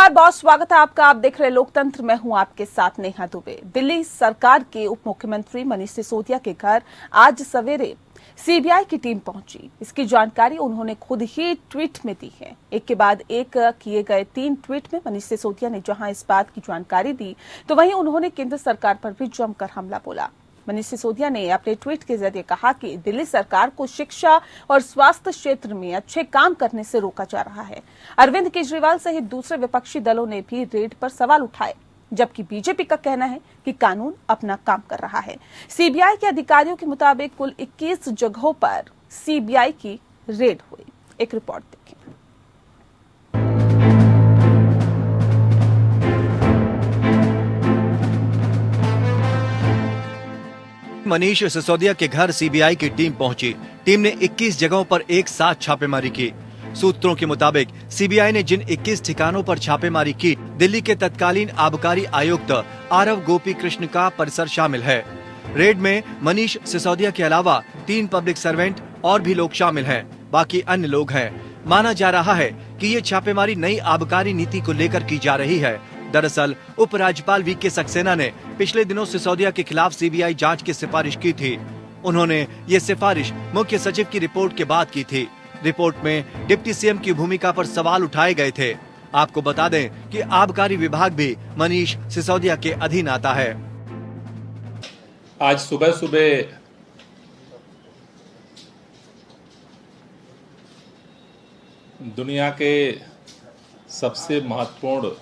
नमस्कार, बहुत स्वागत है आपका। आप देख रहे लोकतंत्र, मैं हूं आपके साथ नेहा दुबे। दिल्ली सरकार के उप मुख्यमंत्री मनीष सिसोदिया के घर आज सवेरे सीबीआई की टीम पहुंची। इसकी जानकारी उन्होंने खुद ही ट्वीट में दी है। एक के बाद एक किए गए 3 ट्वीट में मनीष सिसोदिया ने जहां इस बात की जानकारी दी, तो वहीं उन्होंने केंद्र सरकार पर भी जमकर हमला बोला। मनीष सिसोदिया ने अपने ट्वीट के जरिए कहा कि दिल्ली सरकार को शिक्षा और स्वास्थ्य क्षेत्र में अच्छे काम करने से रोका जा रहा है। अरविंद केजरीवाल सहित दूसरे विपक्षी दलों ने भी रेड पर सवाल उठाए, जबकि बीजेपी का कहना है कि कानून अपना काम कर रहा है। सीबीआई के अधिकारियों के मुताबिक कुल 21 जगहों पर सीबीआई की रेड हुई। एक रिपोर्ट देखें। मनीष सिसोदिया के घर सीबीआई की टीम पहुंची। टीम ने 21 जगहों पर एक साथ छापेमारी की। सूत्रों के मुताबिक सीबीआई ने जिन 21 ठिकानों पर छापेमारी की, दिल्ली के तत्कालीन आबकारी आयुक्त आरव गोपी कृष्ण का परिसर शामिल है। रेड में मनीष सिसोदिया के अलावा 3 पब्लिक सर्वेंट और भी लोग शामिल हैं। बाकी अन्य लोग हैं। माना जा रहा है कि ये छापेमारी नई आबकारी नीति को लेकर की जा रही है। दरअसल उपराज्यपाल वीके सक्सेना ने पिछले दिनों सिसोदिया के खिलाफ सीबीआई जांच की सिफारिश की थी। उन्होंने ये सिफारिश मुख्य सचिव की रिपोर्ट के बाद की थी। रिपोर्ट में डिप्टी सीएम की भूमिका पर सवाल उठाए गए थे। आपको बता दें कि आबकारी विभाग भी मनीष सिसोदिया के अधीन आता है। आज सुबह सुबह दुनिया के सबसे महत्वपूर्ण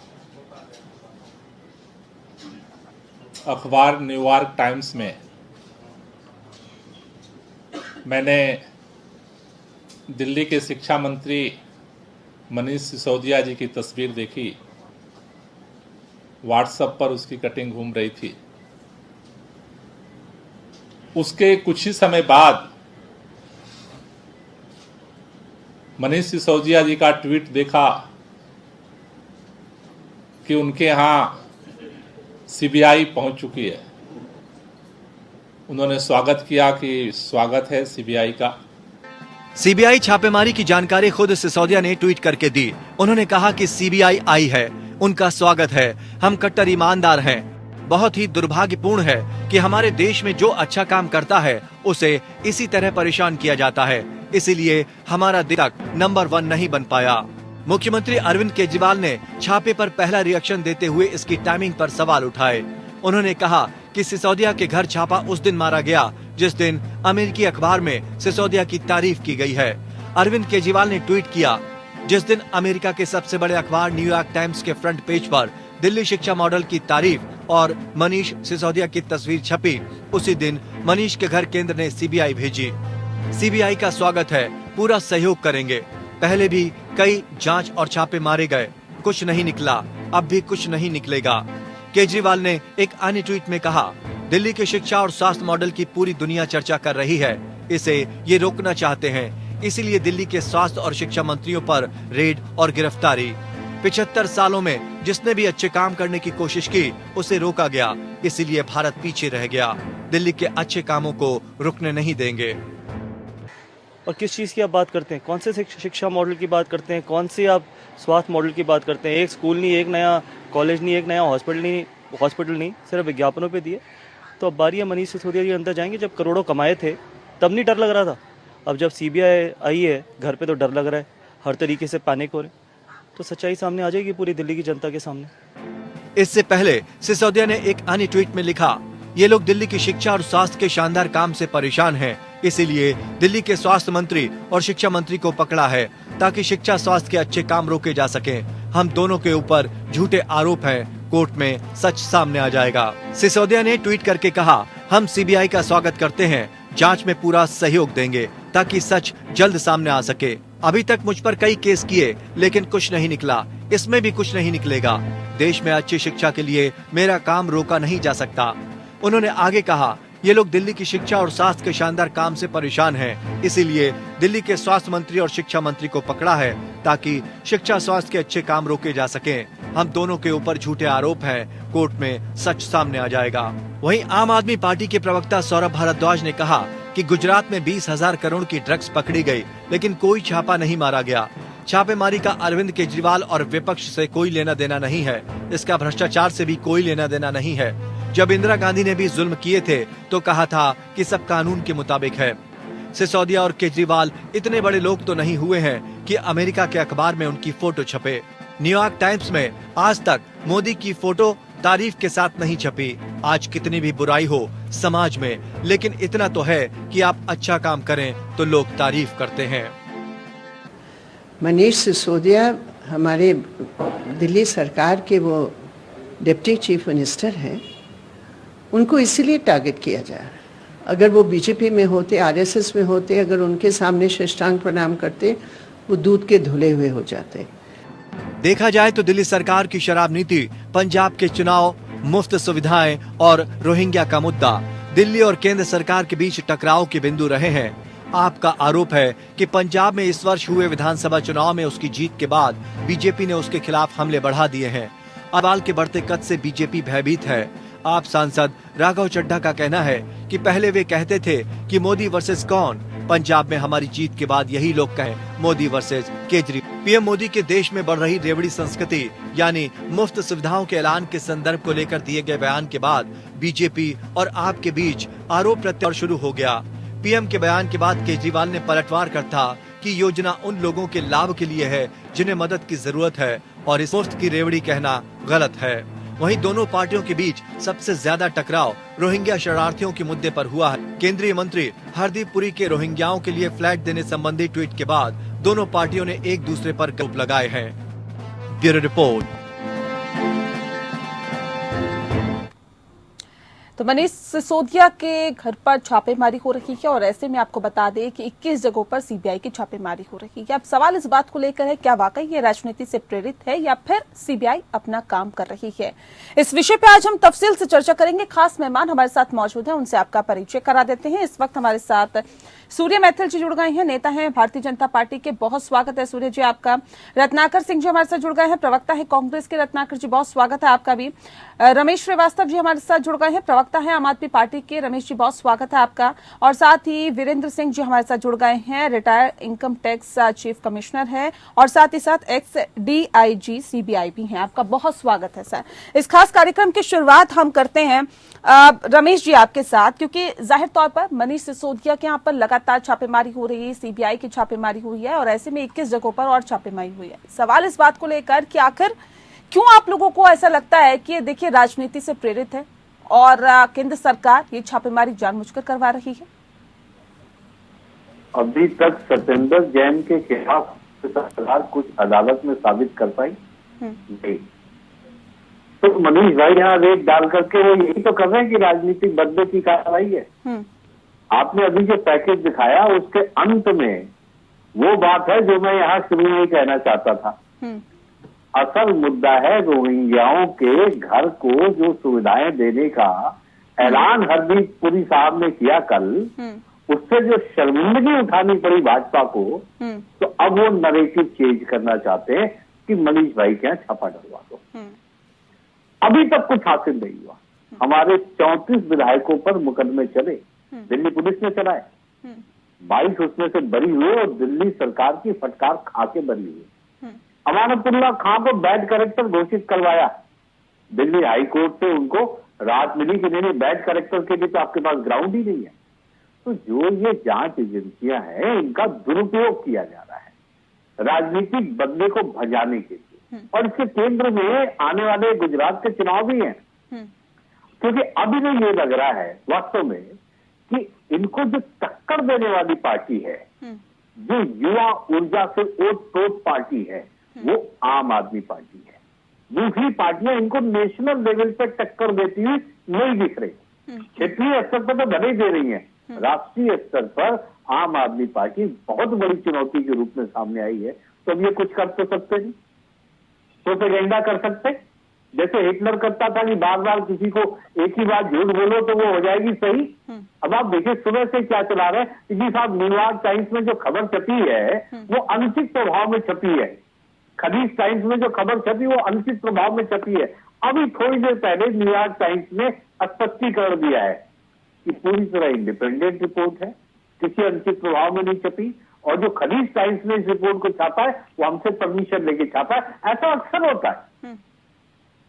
अखबार न्यूयॉर्क टाइम्स में मैंने दिल्ली के शिक्षा मंत्री मनीष सिसोदिया जी की तस्वीर देखी। व्हाट्सएप पर उसकी कटिंग घूम रही थी। उसके कुछ ही समय बाद मनीष सिसोदिया जी का ट्वीट देखा कि उनके यहाँ सीबीआई पहुंच चुकी है। उन्होंने स्वागत किया कि स्वागत है सीबीआई का। सीबीआई छापेमारी की जानकारी खुद सिसोदिया ने ट्वीट करके दी। उन्होंने कहा कि सीबीआई आई है, उनका स्वागत है। हम कट्टर ईमानदार हैं। बहुत ही दुर्भाग्यपूर्ण है कि हमारे देश में जो अच्छा काम करता है उसे इसी तरह परेशान किया जाता है। इसीलिए हमारा देश तक नंबर 1 नहीं बन पाया। मुख्यमंत्री अरविंद केजरीवाल ने छापे पर पहला रिएक्शन देते हुए इसकी टाइमिंग पर सवाल उठाए। उन्होंने कहा कि सिसोदिया के घर छापा उस दिन मारा गया जिस दिन अमेरिकी अखबार में सिसोदिया की तारीफ की गई है। अरविंद केजरीवाल ने ट्वीट किया, जिस दिन अमेरिका के सबसे बड़े अखबार न्यूयॉर्क टाइम्स के फ्रंट पेज पर दिल्ली शिक्षा मॉडल की तारीफ और मनीष सिसोदिया की तस्वीर छपी, उसी दिन मनीष के घर केंद्र ने सीबीआई भेजी। सीबीआई का स्वागत है, पूरा सहयोग करेंगे। पहले भी कई जांच और छापे मारे गए, कुछ नहीं निकला, अब भी कुछ नहीं निकलेगा। केजरीवाल ने एक अन्य ट्वीट में कहा, दिल्ली के शिक्षा और स्वास्थ्य मॉडल की पूरी दुनिया चर्चा कर रही है। इसे ये रोकना चाहते हैं, इसीलिए दिल्ली के स्वास्थ्य और शिक्षा मंत्रियों पर रेड और गिरफ्तारी। 75 सालों में जिसने भी अच्छे काम करने की कोशिश की उसे रोका गया, इसीलिए भारत पीछे रह गया। दिल्ली के अच्छे कामों को रुकने नहीं देंगे। और किस चीज़ की आप बात करते हैं? कौन से शिक्षा मॉडल की बात करते हैं? कौन सी आप स्वास्थ्य मॉडल की बात करते हैं? एक स्कूल नहीं, एक नया कॉलेज नहीं, एक नया हॉस्पिटल नहीं, सिर्फ विज्ञापनों पे दिए। तो अब बारी है मनीष सिसोदिया जी अंदर जाएंगे। जब करोड़ों कमाए थे तब नहीं डर लग रहा था। अब जब सीबीआई आई है घर पे तो डर लग रहा है, हर तरीके से पैनिक हो रहे। तो सच्चाई सामने आ जाएगी पूरी दिल्ली की जनता के सामने। इससे पहले सिसोदिया ने एक अन्य ट्वीट में लिखा, ये लोग दिल्ली की शिक्षा और स्वास्थ्य के शानदार काम से परेशान हैं, इसीलिए दिल्ली के स्वास्थ्य मंत्री और शिक्षा मंत्री को पकड़ा है ताकि शिक्षा स्वास्थ्य के अच्छे काम रोके जा सकें। हम दोनों के ऊपर झूठे आरोप हैं, कोर्ट में सच सामने आ जाएगा। सिसोदिया ने ट्वीट करके कहा, हम सीबीआई का स्वागत करते हैं, जांच में पूरा सहयोग देंगे ताकि सच जल्द सामने आ सके। अभी तक मुझ पर कई केस किए लेकिन कुछ नहीं निकला, इसमें भी कुछ नहीं निकलेगा। देश में अच्छी शिक्षा के लिए मेरा काम रोका नहीं जा सकता। उन्होंने आगे कहा, ये लोग दिल्ली की शिक्षा और स्वास्थ्य के शानदार काम से परेशान हैं, इसीलिए दिल्ली के स्वास्थ्य मंत्री और शिक्षा मंत्री को पकड़ा है ताकि शिक्षा स्वास्थ्य के अच्छे काम रोके जा सकें। हम दोनों के ऊपर झूठे आरोप हैं, कोर्ट में सच सामने आ जाएगा। वहीं आम आदमी पार्टी के प्रवक्ता सौरभ भारद्वाज ने कहा कि गुजरात में 20,000 करोड़ की ड्रग्स पकड़ी गई, लेकिन कोई छापा नहीं मारा गया। छापेमारी का अरविंद केजरीवाल और विपक्ष से कोई लेना देना नहीं है। इसका भ्रष्टाचार से भी कोई लेना देना नहीं है। जब इंदिरा गांधी ने भी जुल्म किए थे तो कहा था कि सब कानून के मुताबिक है। सिसोदिया और केजरीवाल इतने बड़े लोग तो नहीं हुए हैं कि अमेरिका के अखबार में उनकी फोटो छपे। न्यूयॉर्क टाइम्स में आज तक मोदी की फोटो तारीफ के साथ नहीं छपी। आज कितनी भी बुराई हो समाज में, लेकिन इतना तो है कि आप अच्छा काम करें तो लोग तारीफ करते हैं। मनीष सिसोदिया हमारे दिल्ली सरकार के वो डिप्टी चीफ मिनिस्टर हैं, उनको इसीलिए टारगेट किया जा रहा है। अगर वो बीजेपी में होते, आरएसएस में होते, अगर उनके सामने साष्टांग प्रणाम करते, वो दूध के धुले हुए हो जाते। देखा जाए तो दिल्ली सरकार की शराब नीति, पंजाब के चुनाव, मुफ्त सुविधाएं और रोहिंग्या का मुद्दा दिल्ली और केंद्र सरकार के बीच टकराव के बिंदु रहे हैं। आपका आरोप है कि पंजाब में इस वर्ष हुए विधानसभा चुनाव में उसकी जीत के बाद बीजेपी ने उसके खिलाफ हमले बढ़ा दिए हैं। अबाल के बढ़ते कद से बीजेपी भयभीत है। आप सांसद राघव चड्ढा का कहना है कि पहले वे कहते थे कि मोदी वर्सेस कौन। पंजाब में हमारी जीत के बाद यही लोग कहें मोदी वर्सेस केजरीवाल। पीएम मोदी के देश में बढ़ रही रेवड़ी संस्कृति यानी मुफ्त सुविधाओं के ऐलान के संदर्भ को लेकर दिए गए बयान के बाद बीजेपी और आप के बीच आरोप प्रत्यारोप शुरू हो गया। पीएम के बयान के बाद केजरीवाल ने पलटवार कर था कि योजना उन लोगों के लाभ के लिए है जिन्हें मदद की जरूरत है और इस मुफ्त की रेवड़ी कहना गलत है। वहीं दोनों पार्टियों के बीच सबसे ज्यादा टकराव रोहिंग्या शरणार्थियों के मुद्दे पर हुआ है। केंद्रीय मंत्री हरदीप पुरी के रोहिंग्याओं के लिए फ्लैट देने संबंधी ट्वीट के बाद दोनों पार्टियों ने एक दूसरे पर आरोप लगाए हैं। Bureau report. तो मनीष सिसोदिया के घर पर छापेमारी हो रही है और ऐसे में आपको बता दें कि 21 जगहों पर सीबीआई की छापेमारी हो रही है। अब सवाल इस बात को लेकर है, क्या वाकई ये राजनीति से प्रेरित है या फिर सीबीआई अपना काम कर रही है? इस विषय पे आज हम तफसील से चर्चा करेंगे। खास मेहमान हमारे साथ मौजूद हैं, उनसे आपका परिचय करा देते हैं। इस वक्त हमारे साथ सूर्य मैथिल जी जुड़ गए हैं, नेता हैं भारतीय जनता पार्टी के। बहुत स्वागत है सूर्य जी आपका। रत्नाकर सिंह जी हमारे साथ जुड़ गए हैं, प्रवक्ता है कांग्रेस के। रत्नाकर जी बहुत स्वागत है आपका भी। रमेश श्रीवास्तव जी हमारे साथ जुड़ गए हैं, प्रवक्ता है आम आदमी पार्टी के। रमेश जी बहुत स्वागत है आपका। और साथ ही वीरेंद्र सिंह जी हमारे साथ जुड़ गए हैं, retired income tax chief commissioner है और साथ ही साथ एक्स डीआईजी सीबीआई भी हैं। आपका बहुत स्वागत है सर। इस खास कार्यक्रम की शुरुआत हम करते हैं रमेश जी आपके साथ, क्योंकि जाहिर तौर पर मनीष सिसोदिया के यहाँ पर लगातार छापेमारी हो रही है, सीबीआई की छापेमारी हुई है और ऐसे में 21 जगहों पर और छापेमारी हुई है। सवाल इस बात को लेकर कि आखिर क्यों आप लोगों को ऐसा लगता है कि देखिए राजनीति से प्रेरित है और केंद्र सरकार ये छापेमारी जानबूझकर करवा रही है? अभी तक सत्येंद्र जैन के खिलाफ सरकार कुछ अदालत में साबित कर पाई नहीं। तो मनीष भाई यहाँ रेट डाल करके वो यही तो कर रहे हैं कि राजनीतिक बदले की कार्रवाई है। आपने अभी जो पैकेज दिखाया उसके अंत में वो बात है जो मैं यहाँ शुरू में कहना चाहता था। असल मुद्दा है रोहिंग्याओं के घर को जो सुविधाएं देने का ऐलान हरदीप पुरी साहब ने किया कल, उससे जो शर्मिंदगी उठानी पड़ी भाजपा को, तो अब वो नरेटिव चेंज करना चाहते हैं कि मनीष भाई के यहाँ छापा डलवा दो। अभी तक कुछ हासिल नहीं हुआ। हमारे 34 विधायकों पर मुकदमे चले, दिल्ली पुलिस ने चलाए, 22 उसमें से बरी हुए और दिल्ली सरकार की फटकार खा के बरी हुई। अमानतुल्लाह खां को बैड कैरेक्टर घोषित करवाया, दिल्ली हाई कोर्ट से उनको राहत मिली कि नहीं बैड कैरेक्टर के लिए तो आपके पास ग्राउंड ही नहीं है। तो जो ये जांच एजेंसियां हैं इनका दुरुपयोग किया जा रहा है राजनीतिक बदले को भजाने के लिए। और इसके केंद्र में आने वाले गुजरात के चुनाव भी हैं, क्योंकि अभी नहीं ये लग रहा है वास्तव में कि इनको जो टक्कर देने वाली पार्टी है, जो युवा ऊर्जा से ओत-प्रोत पार्टी है, वो आम आदमी पार्टी है। दूसरी पार्टियां इनको नेशनल लेवल पर टक्कर देती हुई नहीं दिख रही। क्षेत्रीय स्तर पर तो भले दे रही है, राष्ट्रीय स्तर पर आम आदमी पार्टी बहुत बड़ी चुनौती के रूप में सामने आई है। तो अब ये कुछ कर तो सकते नहीं, प्रोपेगेंडा कर सकते, जैसे हिटलर करता था कि बार बार किसी को एक ही बात झूठ बोलो तो वो हो जाएगी सही। अब आप देखिए सुबह से क्या चला रहे हैं जी साहब, न्यूयॉर्क टाइम्स में जो खबर छपी है वो अनुचित प्रभाव में छपी है, खलीज टाइम्स में जो खबर छपी वो अनुचित प्रभाव में छपी है। अभी थोड़ी देर पहले न्यूयॉर्क टाइम्स ने स्पष्टीकरण दिया है कि पूरी तरह इंडिपेंडेंट रिपोर्ट है, किसी अनुचित प्रभाव में नहीं छपी और जो खलीज टाइम्स ने इस रिपोर्ट को छापा है वो हमसे परमिशन लेके छापा है। ऐसा अक्सर होता है।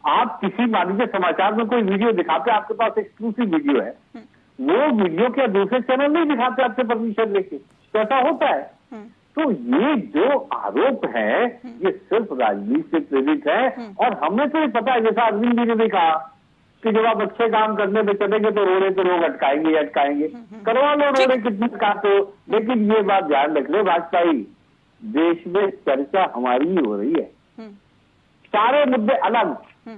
आप किसी मान लीजिए समाचार में कोई वीडियो दिखाते, आपके पास एक्सक्लूसिव वीडियो है, वो वीडियो क्या दूसरे चैनल नहीं दिखाते आपसे परमिशन लेके, तो ऐसा होता है। तो ये जो आरोप है ये सिर्फ राजनीति से प्रेरित है। और हमें तो ये पता है, जैसा अरविंद जी ने भी कहा कि जब आप अच्छे काम करने में चलेंगे तो रोड़े पे लोग अटकाएंगे। करवा लो रोड़े कितने काटो, लेकिन ये बात ध्यान रख ले भाजपाई, देश में चर्चा हमारी ही हो रही है, सारे मुद्दे अलग।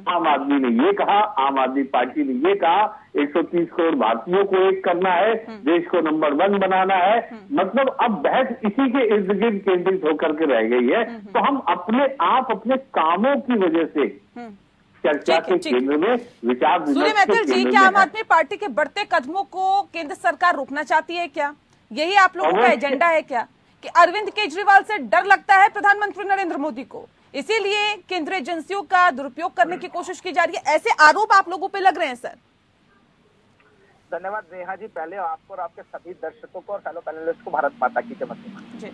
आम आदमी ने ये कहा, आम आदमी पार्टी ने ये कहा, 130 करोड़ भारतीयों को एक करना है, देश को नंबर 1 बनाना है। मतलब अब बहस इसी के इर्द गिर्द केंद्रित होकर के रह गई है। तो हम अपने आप अपने कामों की वजह से चर्चा के केंद्र में, विचार सूर्य मैथिल जी, क्या आम आदमी पार्टी के बढ़ते कदमों को केंद्र सरकार रोकना चाहती है क्या? यही आप लोगों का एजेंडा है क्या कि अरविंद केजरीवाल से डर लगता है प्रधानमंत्री नरेंद्र मोदी को, इसीलिए केंद्रीय एजेंसियों का दुरुपयोग करने की कोशिश की जा रही है? ऐसे आरोप आप लोगों पे लग रहे हैं सर। धन्यवाद नेहा जी, पहले आपको और आपके सभी दर्शकों को और फेलो पैनलिस्ट को भारत माता की जय।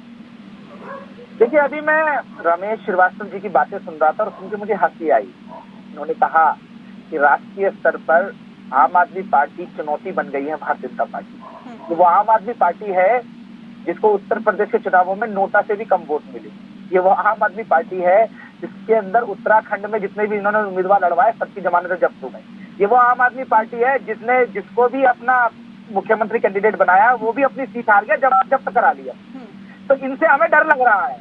देखिए, अभी मैं रमेश श्रीवास्तव जी की बातें सुन रहा था और सुन के मुझे हंसी आई। उन्होंने कहा कि राष्ट्रीय स्तर पर आम आदमी पार्टी चुनौती बन गई है भारतीय जनता पार्टी। तो वो आम आदमी पार्टी है जिसको उत्तर प्रदेश के चुनावों में नोटा से भी कम वोट मिले। ये वो आम आदमी पार्टी है जिसके अंदर उत्तराखंड में जितने भी इन्होंने उम्मीदवार लड़वाए सबकी जमानतें जब्त हो गई। ये वो आम आदमी पार्टी है जिसको भी अपना मुख्यमंत्री कैंडिडेट बनाया वो भी अपनी सीट हार गया, जब्त करा लिया। तो इनसे हमें डर लग रहा है।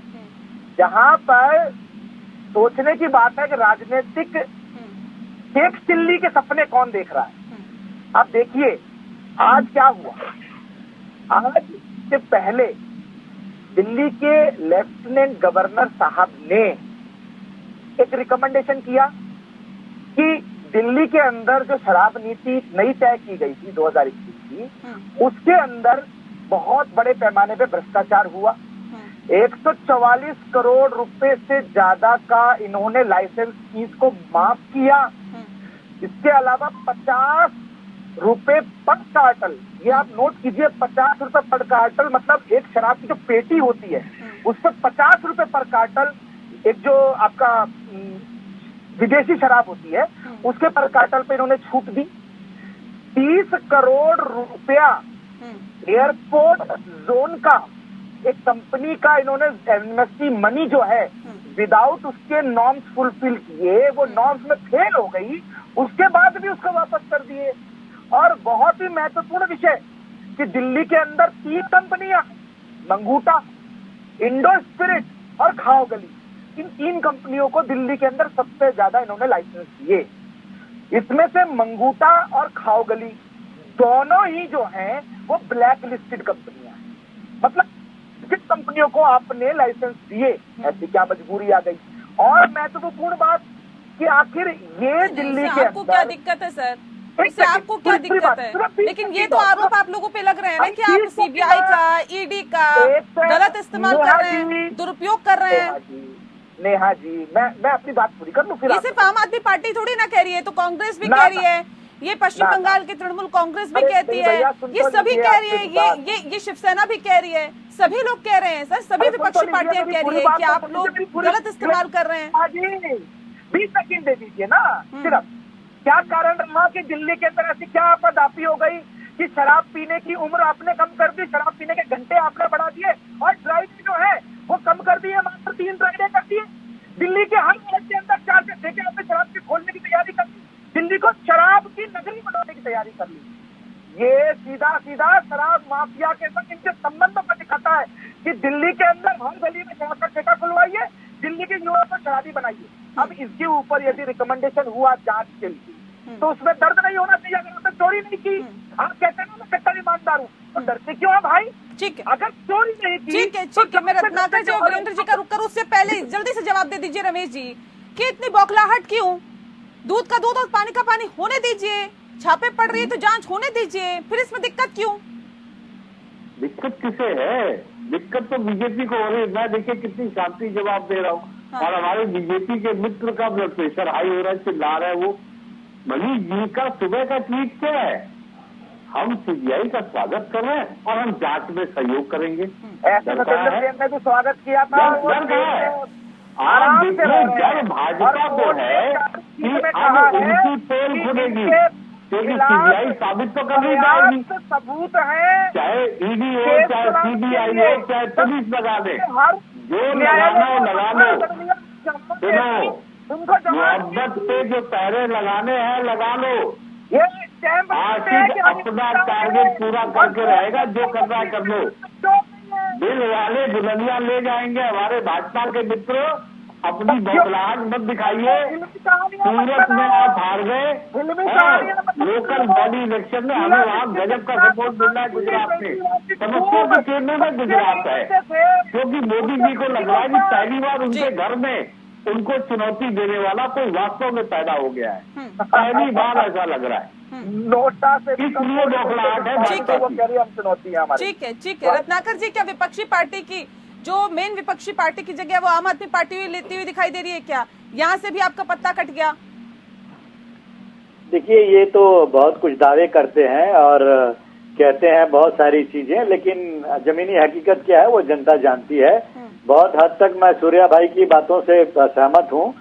जहां पर सोचने की बात है कि राजनीतिक एक चिल्ली के सपने कौन देख रहा है। अब देखिए आज क्या हुआ। आज से पहले दिल्ली के लेफ्टिनेंट गवर्नर साहब ने एक रिकमेंडेशन किया कि दिल्ली के अंदर जो शराब नीति नई तय की गई थी 2021 की, उसके अंदर बहुत बड़े पैमाने पे भ्रष्टाचार हुआ। 144 करोड़ रुपए से ज्यादा का इन्होंने लाइसेंस फीस को माफ किया। इसके अलावा 50 रुपए पर कार्टल, ये आप नोट कीजिए, 50 रुपए पर कार्टल, मतलब एक शराब की जो पेटी होती है उस पर 50 रुपए पर कार्टल, एक जो आपका विदेशी शराब होती है उसके पर कार्टल पे इन्होंने छूट दी। 30 करोड़ रुपया एयरपोर्ट जोन का एक कंपनी का इन्होंने एमएसपी मनी जो है विदाउट उसके नॉर्म्स फुलफिल किए, वो नॉर्म्स में फेल हो गई, उसके बाद भी उसको वापस कर दिए। और बहुत ही महत्वपूर्ण विषय कि दिल्ली के अंदर 3 कंपनियां, मंगूटा, इंडो स्पिरिट और खाओगली, इन 3 कंपनियों को दिल्ली के अंदर सबसे ज्यादा इन्होंने लाइसेंस दिए। इसमें से मंगूटा और खाओगली दोनों ही जो हैं वो ब्लैक लिस्टेड कंपनियां हैं। मतलब किस कंपनियों को आपने लाइसेंस दिए, ऐसी क्या मजबूरी आ गई। और महत्वपूर्ण बात कि आखिर ये दिल्ली के आपको क्या दिक्कत है सर, इससे आपको क्या दिक्कत है? लेकिन ये तो आरोप आप लोगों पे लग रहे हैं ना कि आप सीबीआई का, ईडी का गलत इस्तेमाल कर रहे हैं, दुरुपयोग कर रहे हैं। नेहा जी, मैं अपनी बात पूरी कर लूं फिर। ये सिर्फ आम आदमी पार्टी थोड़ी ना कह रही है, तो कांग्रेस भी कह रही है, ये पश्चिम बंगाल की तृणमूल कांग्रेस भी कहती है, ये सभी कह रही है, ये शिवसेना भी कह रही है, सभी लोग कह रहे हैं सर, सभी विपक्षी पार्टियां कह रही है कि आप लोग गलत इस्तेमाल कर रहे हैं। 20 सेकंड दे दीजिए ना सिर्फ। क्या कारण रहा कि दिल्ली के अंदर ऐसी क्या आपदापी हो गई कि शराब पीने की उम्र आपने कम कर दी, शराब पीने के घंटे आपने बढ़ा दिए और ड्राइविंग जो है वो कम कर दी है, मात्र 3 ड्राइवें कर दिए। दिल्ली के हर शहर के अंदर 4 से 6 के आपने शराब के खोलने की तैयारी कर ली, दिल्ली को शराब की नगरी बनाने की तैयारी कर ली। ये सीधा सीधा शराब माफिया के साथ इनके संबंधों पर दिखाता है कि दिल्ली के अंदर हर गली में शराब का ठेका खुलवाइए, दिल्ली के युवा को शराबी बनाइए। अब इसके ऊपर यदि रिकमेंडेशन हुआ जांच के लिए तो उसमें दर्द नहीं होना चाहिए। अगर उसने चोरी नहीं की, आप कहते हैं ना मैं कट्टर ईमानदार हूँ, तो डरते क्यों है भाई? ठीक है, अगर चोरी नहीं की, ठीक है, मैं रत्नाकर जी और वीरेंद्र जी का रुक कर उससे पहले जल्दी से जवाब दे दीजिए रमेश जी कि इतनी बौखलाहट क्यों? दूध का दूध और पानी का पानी होने दीजिए, छापे पड़ रही है तो जांच होने दीजिए, फिर इसमें दिक्कत क्यों? दिक्कत किसे है? दिक्कत तो बीजेपी को हो रही है। मैं देखिए कितनी शांति जवाब दे रहा हूँ। हाँ। और हमारे बीजेपी के मित्र का ब्लड प्रेशर हाई हो रहा है, चिल्ला रहा है। वो मनीष जी का सुबह का ट्वीट क्या है? हम सीबीआई का स्वागत कर रहे हैं और हम जांच में सहयोग करेंगे। ऐसे सत्येंद्र जैन ने भी स्वागत किया था। डर कहाँ है? आप देखिए, डर भाजपा को है कि अब उनकी पोल खुलेगी, क्योंकि सीबीआई साबित तो कर नहीं पाएगी। सबूत है, चाहे ईडी हो, चाहे सीबीआई हो, चाहे पुलिस लगा दे, जो लगाना हो लगा लो। सुनो, मोहब्बत पे जो पहरे लगाने हैं लगा लो। आशिक अपना टारगेट पूरा करके रहेगा, जो करना है कर लो। दिल वाले दुल्हनिया ले जाएंगे। हमारे भाजपा के मित्रों, अपनी बौखलाहट मत दिखाइए। सूरत में आप हार गए, लोकल बॉडी इलेक्शन में हमें वहाँ गजब का सपोर्ट मिल रहा है गुजरात में। समस्या के केंद्र में गुजरात है, क्योंकि मोदी जी को लग रहा है कि पहली बार उनके घर में उनको चुनौती देने वाला कोई वास्तव में पैदा हो गया है। पहली बार ऐसा लग रहा है। नोटा से इसलिए बौखलाहट है भाजपा वो की। कह रही हम चुनौती है हमारी। ठीक है रत्नाकर जी, क्या विपक्षी पार्टी की जो मेन विपक्षी पार्टी की जगह वो आम आदमी पार्टी लेती हुई दिखाई दे रही है क्या? यहाँ से भी आपका पत्ता कट गया? देखिए, ये तो बहुत कुछ दावे करते हैं और कहते हैं बहुत सारी चीजें, लेकिन जमीनी हकीकत क्या है वो जनता जानती है। बहुत हद तक मैं सूर्या भाई की बातों से सहमत हूँ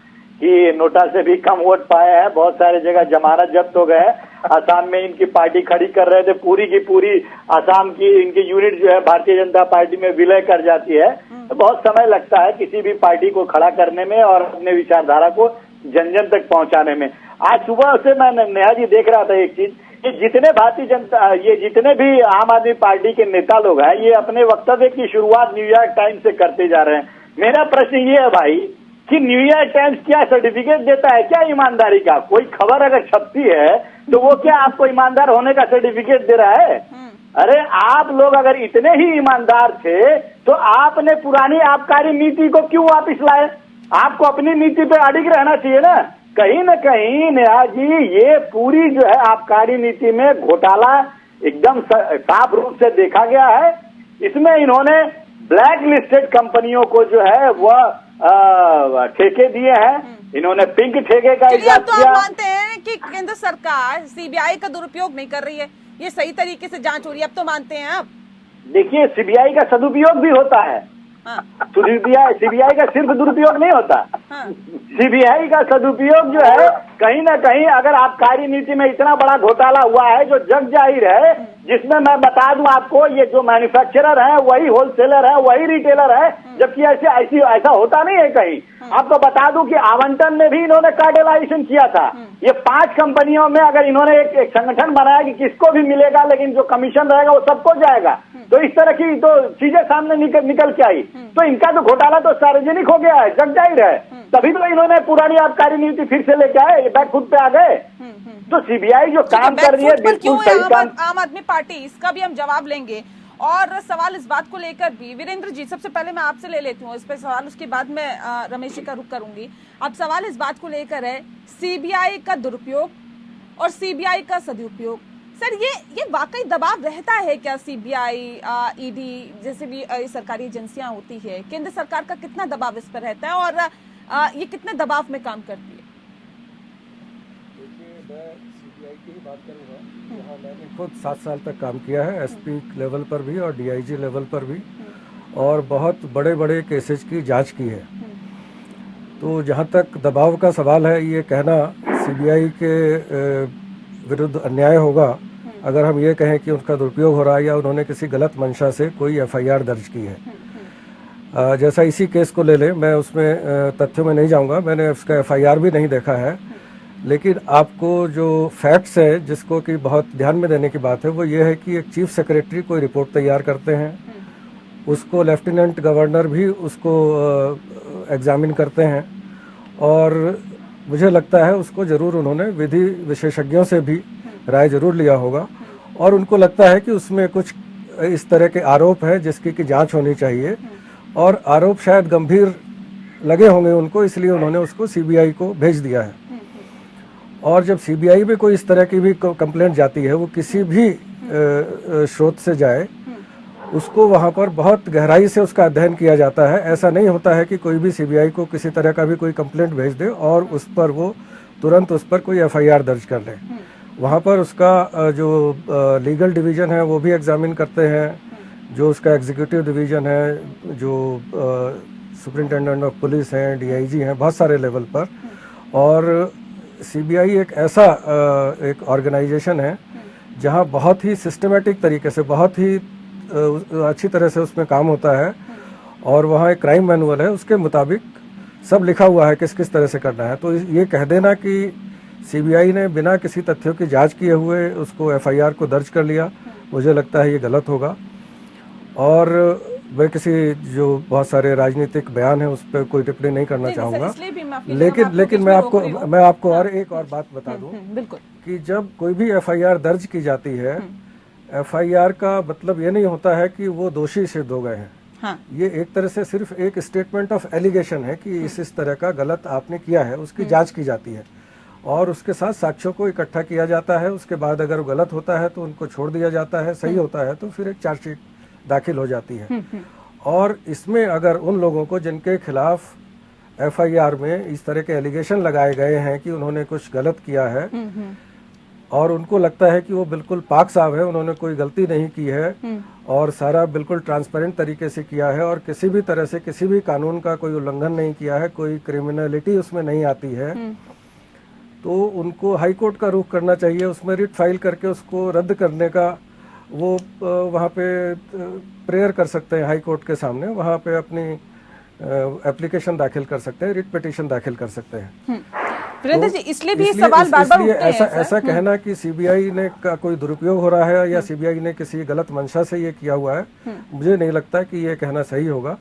कि नोटा से भी कम वोट पाए हैं। बहुत सारे जगह जमानत जब्त हो गए। आसाम में इनकी पार्टी खड़ी कर रहे थे, पूरी की पूरी आसाम की इनकी यूनिट जो है भारतीय जनता पार्टी में विलय कर जाती है। तो बहुत समय लगता है किसी भी पार्टी को खड़ा करने में और अपने विचारधारा को जन जन तक पहुंचाने में। आज सुबह से मैं नेहा जी देख रहा था एक चीज कि जितने भारतीय जनता, ये जितने भी आम आदमी पार्टी के नेता लोग हैं, ये अपने वक्तव्य की शुरुआत न्यूयॉर्क टाइम्स से करते जा रहे हैं। मेरा प्रश्न ये है भाई कि न्यूयॉर्क टाइम्स क्या सर्टिफिकेट देता है क्या ईमानदारी का? कोई खबर अगर छपती है तो वो क्या आपको ईमानदार होने का सर्टिफिकेट दे रहा है? अरे आप लोग अगर इतने ही ईमानदार थे तो आपने पुरानी आबकारी नीति को क्यों वापिस लाए? आपको अपनी नीति पे अडिग रहना चाहिए ना। कहीं न कहीं नेहा जी, ये पूरी जो है आबकारी नीति में घोटाला एकदम साफ रूप से देखा गया है। इसमें इन्होंने ब्लैक लिस्टेड कंपनियों को जो है वह ठेके दिए हैं। इन्होंने पिंक ठेके का इजाद तो किया। आप मानते हैं कि केंद्र सरकार सीबीआई का दुरुपयोग नहीं कर रही है, ये सही तरीके से जांच हो रही है, अब तो मानते हैं आप? देखिए, सीबीआई का सदुपयोग भी होता है। सीबीआई का सिर्फ दुरुपयोग नहीं होता। सीबीआई का सदुपयोग जो है कहीं ना कहीं, अगर आबकारी नीति में इतना बड़ा घोटाला हुआ है जो जग जाहिर है, जिसमें मैं बता दूं आपको, ये जो मैन्युफैक्चरर है वही होलसेलर है, वही रिटेलर है, जबकि ऐसा होता नहीं है कहीं। आपको बता दूं कि आवंटन में भी इन्होंने कार्टेलाइजेशन किया था। ये 5 कंपनियों में अगर इन्होंने एक संगठन बनाया कि किसको भी मिलेगा, लेकिन जो कमीशन रहेगा वो सबको जाएगा, तो इस तरह की तो चीजें सामने निकल के आई। तो इनका तो घोटाला तो सार्वजनिक हो गया है, जग जाहिर है। तभी तो इन्होंने पुरानी आबकारी नीति फिर से लेके आए, बैकफुट पे आ गए। तो सीबीआई जो काम कर रही है बिल्कुल सही काम। आम आदमी पार्टी, इसका भी हम जवाब लेंगे। और सवाल इस बात को लेकर भी, वीरेंद्र जी सबसे पहले मैं आपसे ले लेती हूँ इस पे सवाल, उसके बाद मैं रमेश जी का रुख करूंगी। अब सवाल इस बात को लेकर है, सीबीआई का दुरुपयोग और सीबीआई का सदुपयोग। सर, ये वाकई दबाव रहता है क्या? सीबीआई, ईडी जैसे भी सरकारी एजेंसियां होती है, केंद्र सरकार का कितना दबाव इस पर रहता है और ये कितने दबाव में काम करती है? मैं सीबीआई की ही बात करूंगा। यहाँ मैंने खुद 7 साल तक काम किया है, एसपी लेवल पर भी और डीआईजी लेवल पर भी, और बहुत बड़े बड़े केसेस की जांच की है। तो जहाँ तक दबाव का सवाल है, ये कहना सीबीआई के विरुद्ध अन्याय होगा अगर हम ये कहें कि उनका दुरुपयोग हो रहा है या उन्होंने किसी गलत मंशा से कोई एफआईआर दर्ज की है। जैसा इसी केस को ले लें, मैं उसमें तथ्यों में नहीं जाऊंगा, मैंने उसका एफआईआर भी नहीं देखा है, लेकिन आपको जो फैक्ट्स है जिसको कि बहुत ध्यान में देने की बात है वो ये है कि एक चीफ सेक्रेटरी कोई रिपोर्ट तैयार करते हैं, उसको लेफ्टिनेंट गवर्नर भी उसको एग्जामिन करते हैं, और मुझे लगता है उसको ज़रूर उन्होंने विधि विशेषज्ञों से भी राय जरूर लिया होगा, और उनको लगता है कि उसमें कुछ इस तरह के आरोप है जिसकी कि जांच होनी चाहिए, और आरोप शायद गंभीर लगे होंगे उनको, इसलिए उन्होंने उसको सीबीआई को भेज दिया है। और जब सीबीआई में कोई इस तरह की भी कंप्लेंट जाती है, वो किसी भी स्रोत से जाए, उसको वहाँ पर बहुत गहराई से उसका अध्ययन किया जाता है। ऐसा नहीं होता है कि कोई भी सीबीआई को किसी तरह का भी कोई कंप्लेंट भेज दे और उस पर वो तुरंत उस पर कोई एफआईआर दर्ज कर ले। वहाँ पर उसका जो लीगल डिवीज़न है वो भी एग्जामिन करते हैं, जो उसका एग्जीक्यूटिव डिवीज़न है, जो सुपरिटेंडेंट ऑफ पुलिस हैं, डीआईजी हैं, बहुत सारे लेवल पर। और सीबीआई एक ऐसा एक ऑर्गेनाइजेशन है जहाँ बहुत ही सिस्टमेटिक तरीके से, बहुत ही अच्छी तरह से उसमें काम होता है। और वहाँ एक क्राइम मैनुअल है, उसके मुताबिक सब लिखा हुआ है किस किस तरह से करना है। तो ये कह देना कि सीबीआई ने बिना किसी तथ्यों की जांच किए हुए उसको एफआईआर को दर्ज कर लिया, मुझे लगता है ये गलत होगा। और मैं किसी जो बहुत सारे राजनीतिक बयान है उस पर कोई टिप्पणी नहीं करना चाहूँगा, लेकिन मैं आपको और एक और बात बता दूं कि जब कोई भी एफआईआर दर्ज की जाती है, एफआईआर का मतलब ये नहीं होता है कि वो दोषी सिद्ध हो गए हैं। हाँ। ये एक तरह से सिर्फ एक स्टेटमेंट ऑफ एलिगेशन है कि इस तरह का गलत आपने किया है, उसकी जांच की जाती है और उसके साथ साक्ष्यों को इकट्ठा किया जाता है। उसके बाद अगर वो गलत होता है तो उनको छोड़ दिया जाता है, सही होता है तो फिर एक चार्जशीट दाखिल हो जाती है। और इसमें अगर उन लोगों को जिनके खिलाफ एफआईआर में इस तरह के एलिगेशन लगाए गए हैं कि उन्होंने कुछ गलत किया है और उनको लगता है कि वो बिल्कुल पाक साफ है, उन्होंने कोई गलती नहीं की है और सारा बिल्कुल ट्रांसपेरेंट तरीके से किया है और किसी भी तरह से किसी भी कानून का कोई उल्लंघन नहीं किया है, कोई क्रिमिनलिटी उसमें नहीं आती है, तो उनको हाई कोर्ट का रुख करना चाहिए। उसमें रिट फाइल करके उसको रद्द करने का वो वहाँ पे प्रेयर कर सकते हैं हाई कोर्ट के सामने, वहाँ पे अपनी एप्लीकेशन दाखिल कर सकते हैं, रिट पिटीशन दाखिल कर सकते हैं। वीरेंद्र जी, इसलिए भी सवाल बार-बार उठते हैं ऐसा कहना कि सीबीआई ने का कोई दुरुपयोग हो रहा है या सीबीआई ने किसी गलत मंशा से ये किया हुआ है, मुझे नहीं लगता कि ये कहना सही होगा।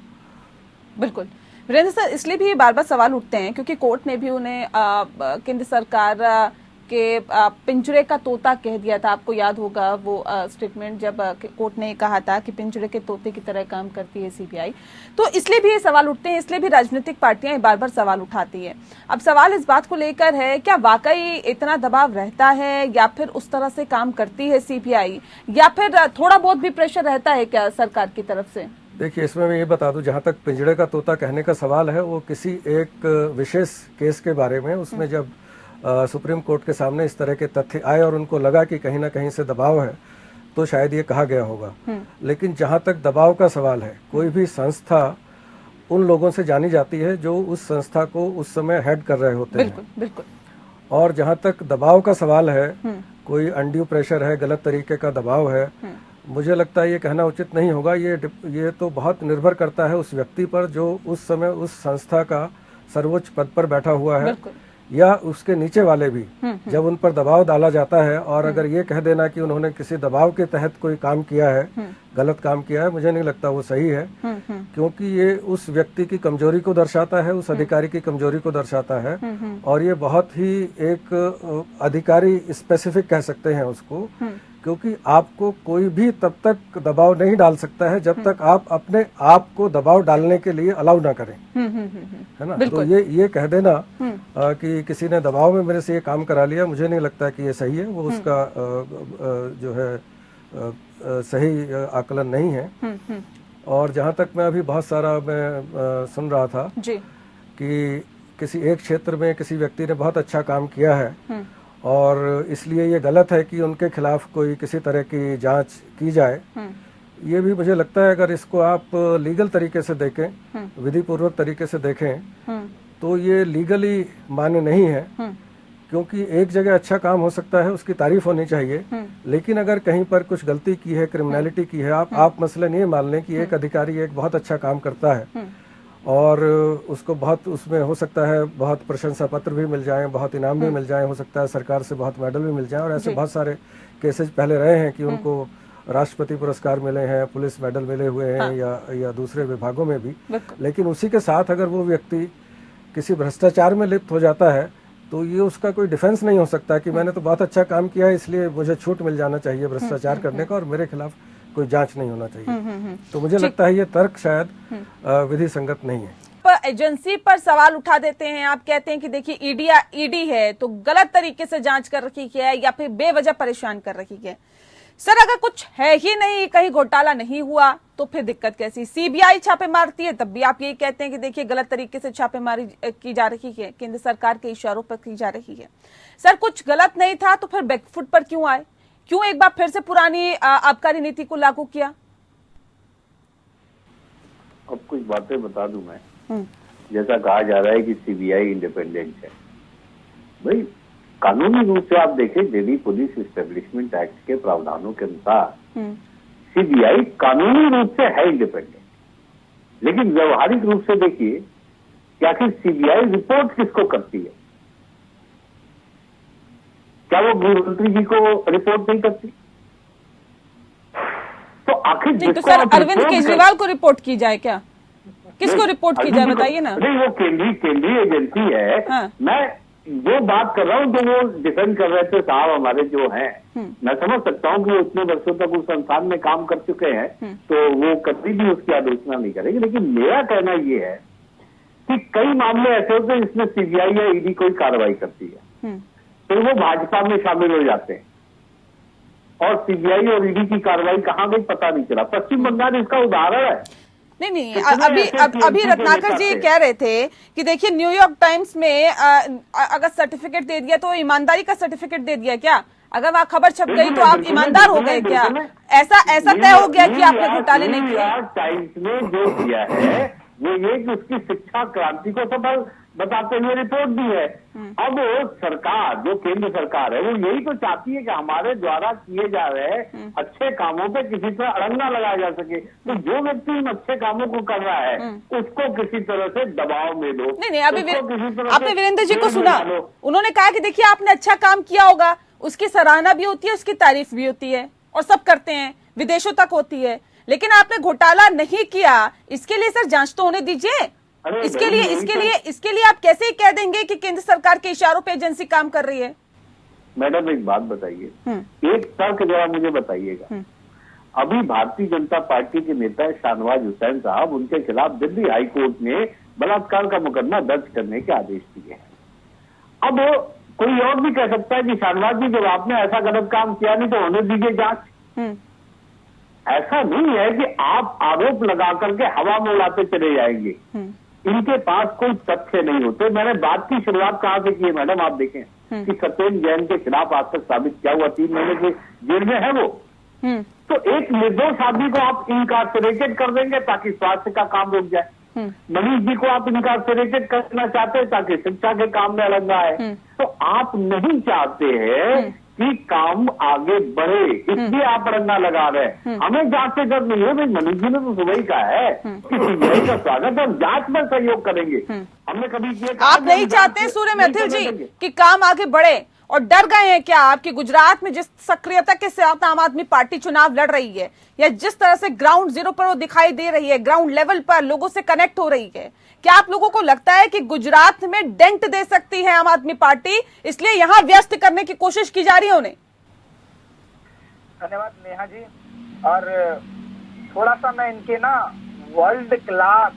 बिल्कुल वीरेंद्र सर, इसलिए भी बार बार सवाल उठते हैं क्योंकि कोर्ट ने भी उन्हें केंद्र सरकार के पिंजरे का तोता कह दिया था। आपको याद होगा वो स्टेटमेंट जब कोर्ट ने कहा था कि पिंजरे के तोते की तरह काम करती है सीबीआई। तो इसलिए भी ये सवाल उठते हैं, इसलिए भी राजनीतिक पार्टियां बार बार सवाल उठाती हैं। अब सवाल इस बात को लेकर है, क्या वाकई इतना दबाव रहता है या फिर उस तरह से काम करती है सीबीआई, या फिर थोड़ा बहुत भी प्रेशर रहता है क्या सरकार की तरफ से? देखिए, इसमें मैं ये बता दूं, जहां तक पिंजड़े का तोता कहने का सवाल है, वो किसी एक विशेष केस के बारे में, उसमें जब सुप्रीम कोर्ट के सामने इस तरह के तथ्य आए और उनको लगा कि कहीं ना कहीं से दबाव है, तो शायद ये कहा गया होगा। लेकिन जहां तक दबाव का सवाल है, कोई भी संस्था उन लोगों से जानी जाती है जो उस संस्था को उस समय हेड कर रहे होते हैं। बिल्कुल। और जहां तक दबाव का सवाल है, कोई अनड्यू प्रेशर है, गलत तरीके का दबाव है, मुझे लगता है ये कहना उचित नहीं होगा। ये तो बहुत निर्भर करता है उस व्यक्ति पर जो उस समय उस संस्था का सर्वोच्च पद पर बैठा हुआ है, या उसके नीचे वाले भी जब उन पर दबाव डाला जाता है। और अगर ये कह देना कि उन्होंने किसी दबाव के तहत कोई काम किया है, गलत काम किया है, मुझे नहीं लगता वो सही है, क्योंकि ये उस व्यक्ति की कमजोरी को दर्शाता है, उस अधिकारी की कमजोरी को दर्शाता है। और ये बहुत ही एक अधिकारी स्पेसिफिक कह सकते हैं उसको, क्योंकि आपको कोई भी तब तक दबाव नहीं डाल सकता है जब तक आप अपने आप को दबाव डालने के लिए अलाउ ना करें, है ना। तो ये कह देना कि किसी ने दबाव में मेरे से ये काम करा लिया, मुझे नहीं लगता कि ये सही है। वो उसका जो है सही आकलन नहीं है। और जहाँ तक मैं अभी बहुत सारा मैं सुन रहा था कि किसी एक क्षेत्र में किसी व्यक्ति ने बहुत अच्छा काम किया है और इसलिए ये गलत है कि उनके खिलाफ कोई किसी तरह की जांच की जाए। ये भी मुझे लगता है, अगर इसको आप लीगल तरीके से देखें, विधि पूर्वक तरीके से देखें, तो ये लीगली मान्य नहीं है। क्योंकि एक जगह अच्छा काम हो सकता है, उसकी तारीफ होनी चाहिए, लेकिन अगर कहीं पर कुछ गलती की है, क्रिमिनलिटी की है, आप मसलन ये मान लें कि एक अधिकारी एक बहुत अच्छा काम करता है और उसको बहुत, उसमें हो सकता है बहुत प्रशंसा पत्र भी मिल जाएं, बहुत इनाम भी मिल जाएं, हो सकता है सरकार से बहुत मेडल भी मिल जाएं। और ऐसे बहुत सारे केसेज पहले रहे हैं कि उनको राष्ट्रपति पुरस्कार मिले हैं, पुलिस मेडल मिले हुए हैं, या दूसरे विभागों में भी। लेकिन उसी के साथ अगर वो व्यक्ति किसी भ्रष्टाचार में लिप्त हो जाता है, तो ये उसका कोई डिफेंस नहीं हो सकता कि मैंने तो बहुत अच्छा काम किया है इसलिए मुझे छूट मिल जाना चाहिए भ्रष्टाचार करने का और मेरे खिलाफ कोई जांच नहीं होना चाहिए। तो मुझे लगता है ये तर्क शायद विधि संगत नहीं है। पर एजेंसी पर सवाल उठा देते हैं, आप कहते हैं कि देखिए ईडी है तो गलत तरीके से जांच कर रखी है या फिर बेवजह परेशान कर रखी है। सर अगर कुछ है ही नहीं, कहीं घोटाला नहीं हुआ, तो फिर दिक्कत कैसी? सीबीआई छापे मारती है तब भी आप यही कहते हैं कि देखिए गलत तरीके से छापेमारी की जा रही है, केंद्र सरकार के इशारों पर की जा रही है। सर कुछ गलत नहीं था तो फिर बैकफुट पर क्यों आए? क्यों एक बार फिर से पुरानी आबकारी नीति को लागू किया? अब कुछ बातें बता दूं मैं। जैसा कहा जा रहा है कि सीबीआई इंडिपेंडेंट है, भाई कानूनी रूप से आप देखें दिल्ली पुलिस एस्टेब्लिशमेंट एक्ट के प्रावधानों के अनुसार सीबीआई कानूनी रूप से है इंडिपेंडेंट, लेकिन व्यवहारिक रूप से देखिए कि आखिर सीबीआई रिपोर्ट किसको करती है? क्या वो गृह मंत्री जी को रिपोर्ट नहीं करती? तो आखिर नहीं, तो सर अरविंद केजरीवाल को रिपोर्ट की जाए क्या? किसको रिपोर्ट की जाए बताइए ना। नहीं, वो केंद्रीय एजेंसी है। हाँ। मैं जो बात कर रहा हूँ, जो वो डिफेंड कर रहे थे साहब हमारे जो हैं, मैं समझ सकता हूँ कि वो इतने वर्षों तक उस संस्थान में काम कर चुके हैं, तो वो कभी भी उसकी आलोचना नहीं करेंगे। लेकिन मेरा कहना ये है कि कई मामले ऐसे होते हैं जिसमें सीबीआई या ईडी कोई कार्रवाई करती है, तो वो भाजपा में शामिल हो जाते हैं और सीबीआई और ईडी की कार्रवाई कहाँ गई पता नहीं चला। पश्चिम बंगाल इसका उदाहरण है। नहीं, अभी रत्नाकर जी कह रहे थे कि देखिए न्यूयॉर्क टाइम्स में अगर सर्टिफिकेट दे दिया तो ईमानदारी का सर्टिफिकेट दे दिया क्या? अगर वहां खबर छप गई तो आप ईमानदार हो गए क्या? ऐसा तय हो गया कि आपने घोटाले नहीं किए? न्यूयॉर्क टाइम्स ने जो किया है वो ये कि उसकी शिक्षा क्रांति को सफल बताते हुए रिपोर्ट दी है। अब सरकार, जो केंद्र सरकार है, वो यही तो चाहती है कि हमारे द्वारा किए जा रहे अच्छे कामों पे किसी तरह अड़ंगा लगाया जा सके। तो जो व्यक्ति इन अच्छे कामों को कर रहा है उसको किसी तरह से दबाव में दो। नहीं, अभी आपने वीरेंद्र जी को सुना, उन्होंने कहा कि देखिए आपने अच्छा काम किया होगा, उसकी सराहना भी होती है, उसकी तारीफ भी होती है और सब करते हैं, विदेशों तक होती है। लेकिन आपने घोटाला नहीं किया, इसके लिए सर जांच तो होने दीजिए। इसके लिए आप कैसे कह देंगे कि केंद्र सरकार के इशारों पे एजेंसी काम कर रही है? मैडम एक बात बताइए, एक तर्क जरा मुझे बताइएगा। अभी भारतीय जनता पार्टी के नेता शाहनवाज हुसैन साहब, उनके खिलाफ दिल्ली हाई कोर्ट ने बलात्कार का मुकदमा दर्ज करने के आदेश दिए हैं। अब कोई और भी कह सकता है कि शाहनवाज जी जब आपने ऐसा गलत काम किया नहीं तो होने दीजिए जांच। ऐसा नहीं है कि आप आरोप लगा करके हवा में उड़ाते चले जाएंगे। इनके पास कोई तथ्य नहीं होते। मैंने बात की शुरुआत कहाँ से की है मैडम, आप देखें कि सत्येंद्र जैन के खिलाफ आज तक साबित क्या हुआ? 3 महीने की जेल में है वो। तो एक निर्दोष आदमी को आप इनकार्सरेटेड कर देंगे ताकि स्वास्थ्य का काम रुक जाए। मनीष जी को आप इनकार्सरेटेड करना चाहते हैं ताकि शिक्षा के काम में अड़ंगा है। तो आप नहीं चाहते हैं कि काम आगे बढ़े, इसलिए आप अड़ंगा लगा रहे हैं। हमें जांच से डर नहीं है। भाई मनीष जी ने तो सुबह ही कहा है कि सीबीआई का स्वागत है, हम जांच में सहयोग करेंगे। हमने कभी किया? आप नहीं चाहते सूर्य मैथिल जी कि काम आगे बढ़े और डर गए हैं क्या आपकी गुजरात में जिस सक्रियता के साथ आम आदमी पार्टी चुनाव लड़ रही है, या जिस तरह से ग्राउंड जीरो पर वो दिखाई दे रही है, ग्राउंड लेवल पर लोगों से कनेक्ट हो रही है, क्या आप लोगों को लगता है कि गुजरात में डेंट दे सकती है आम आदमी पार्टी, इसलिए यहां व्यस्त करने की कोशिश की जा रही है उन्हें? धन्यवाद नेहा जी। और थोड़ा सा मैं इनके ना वर्ल्ड क्लास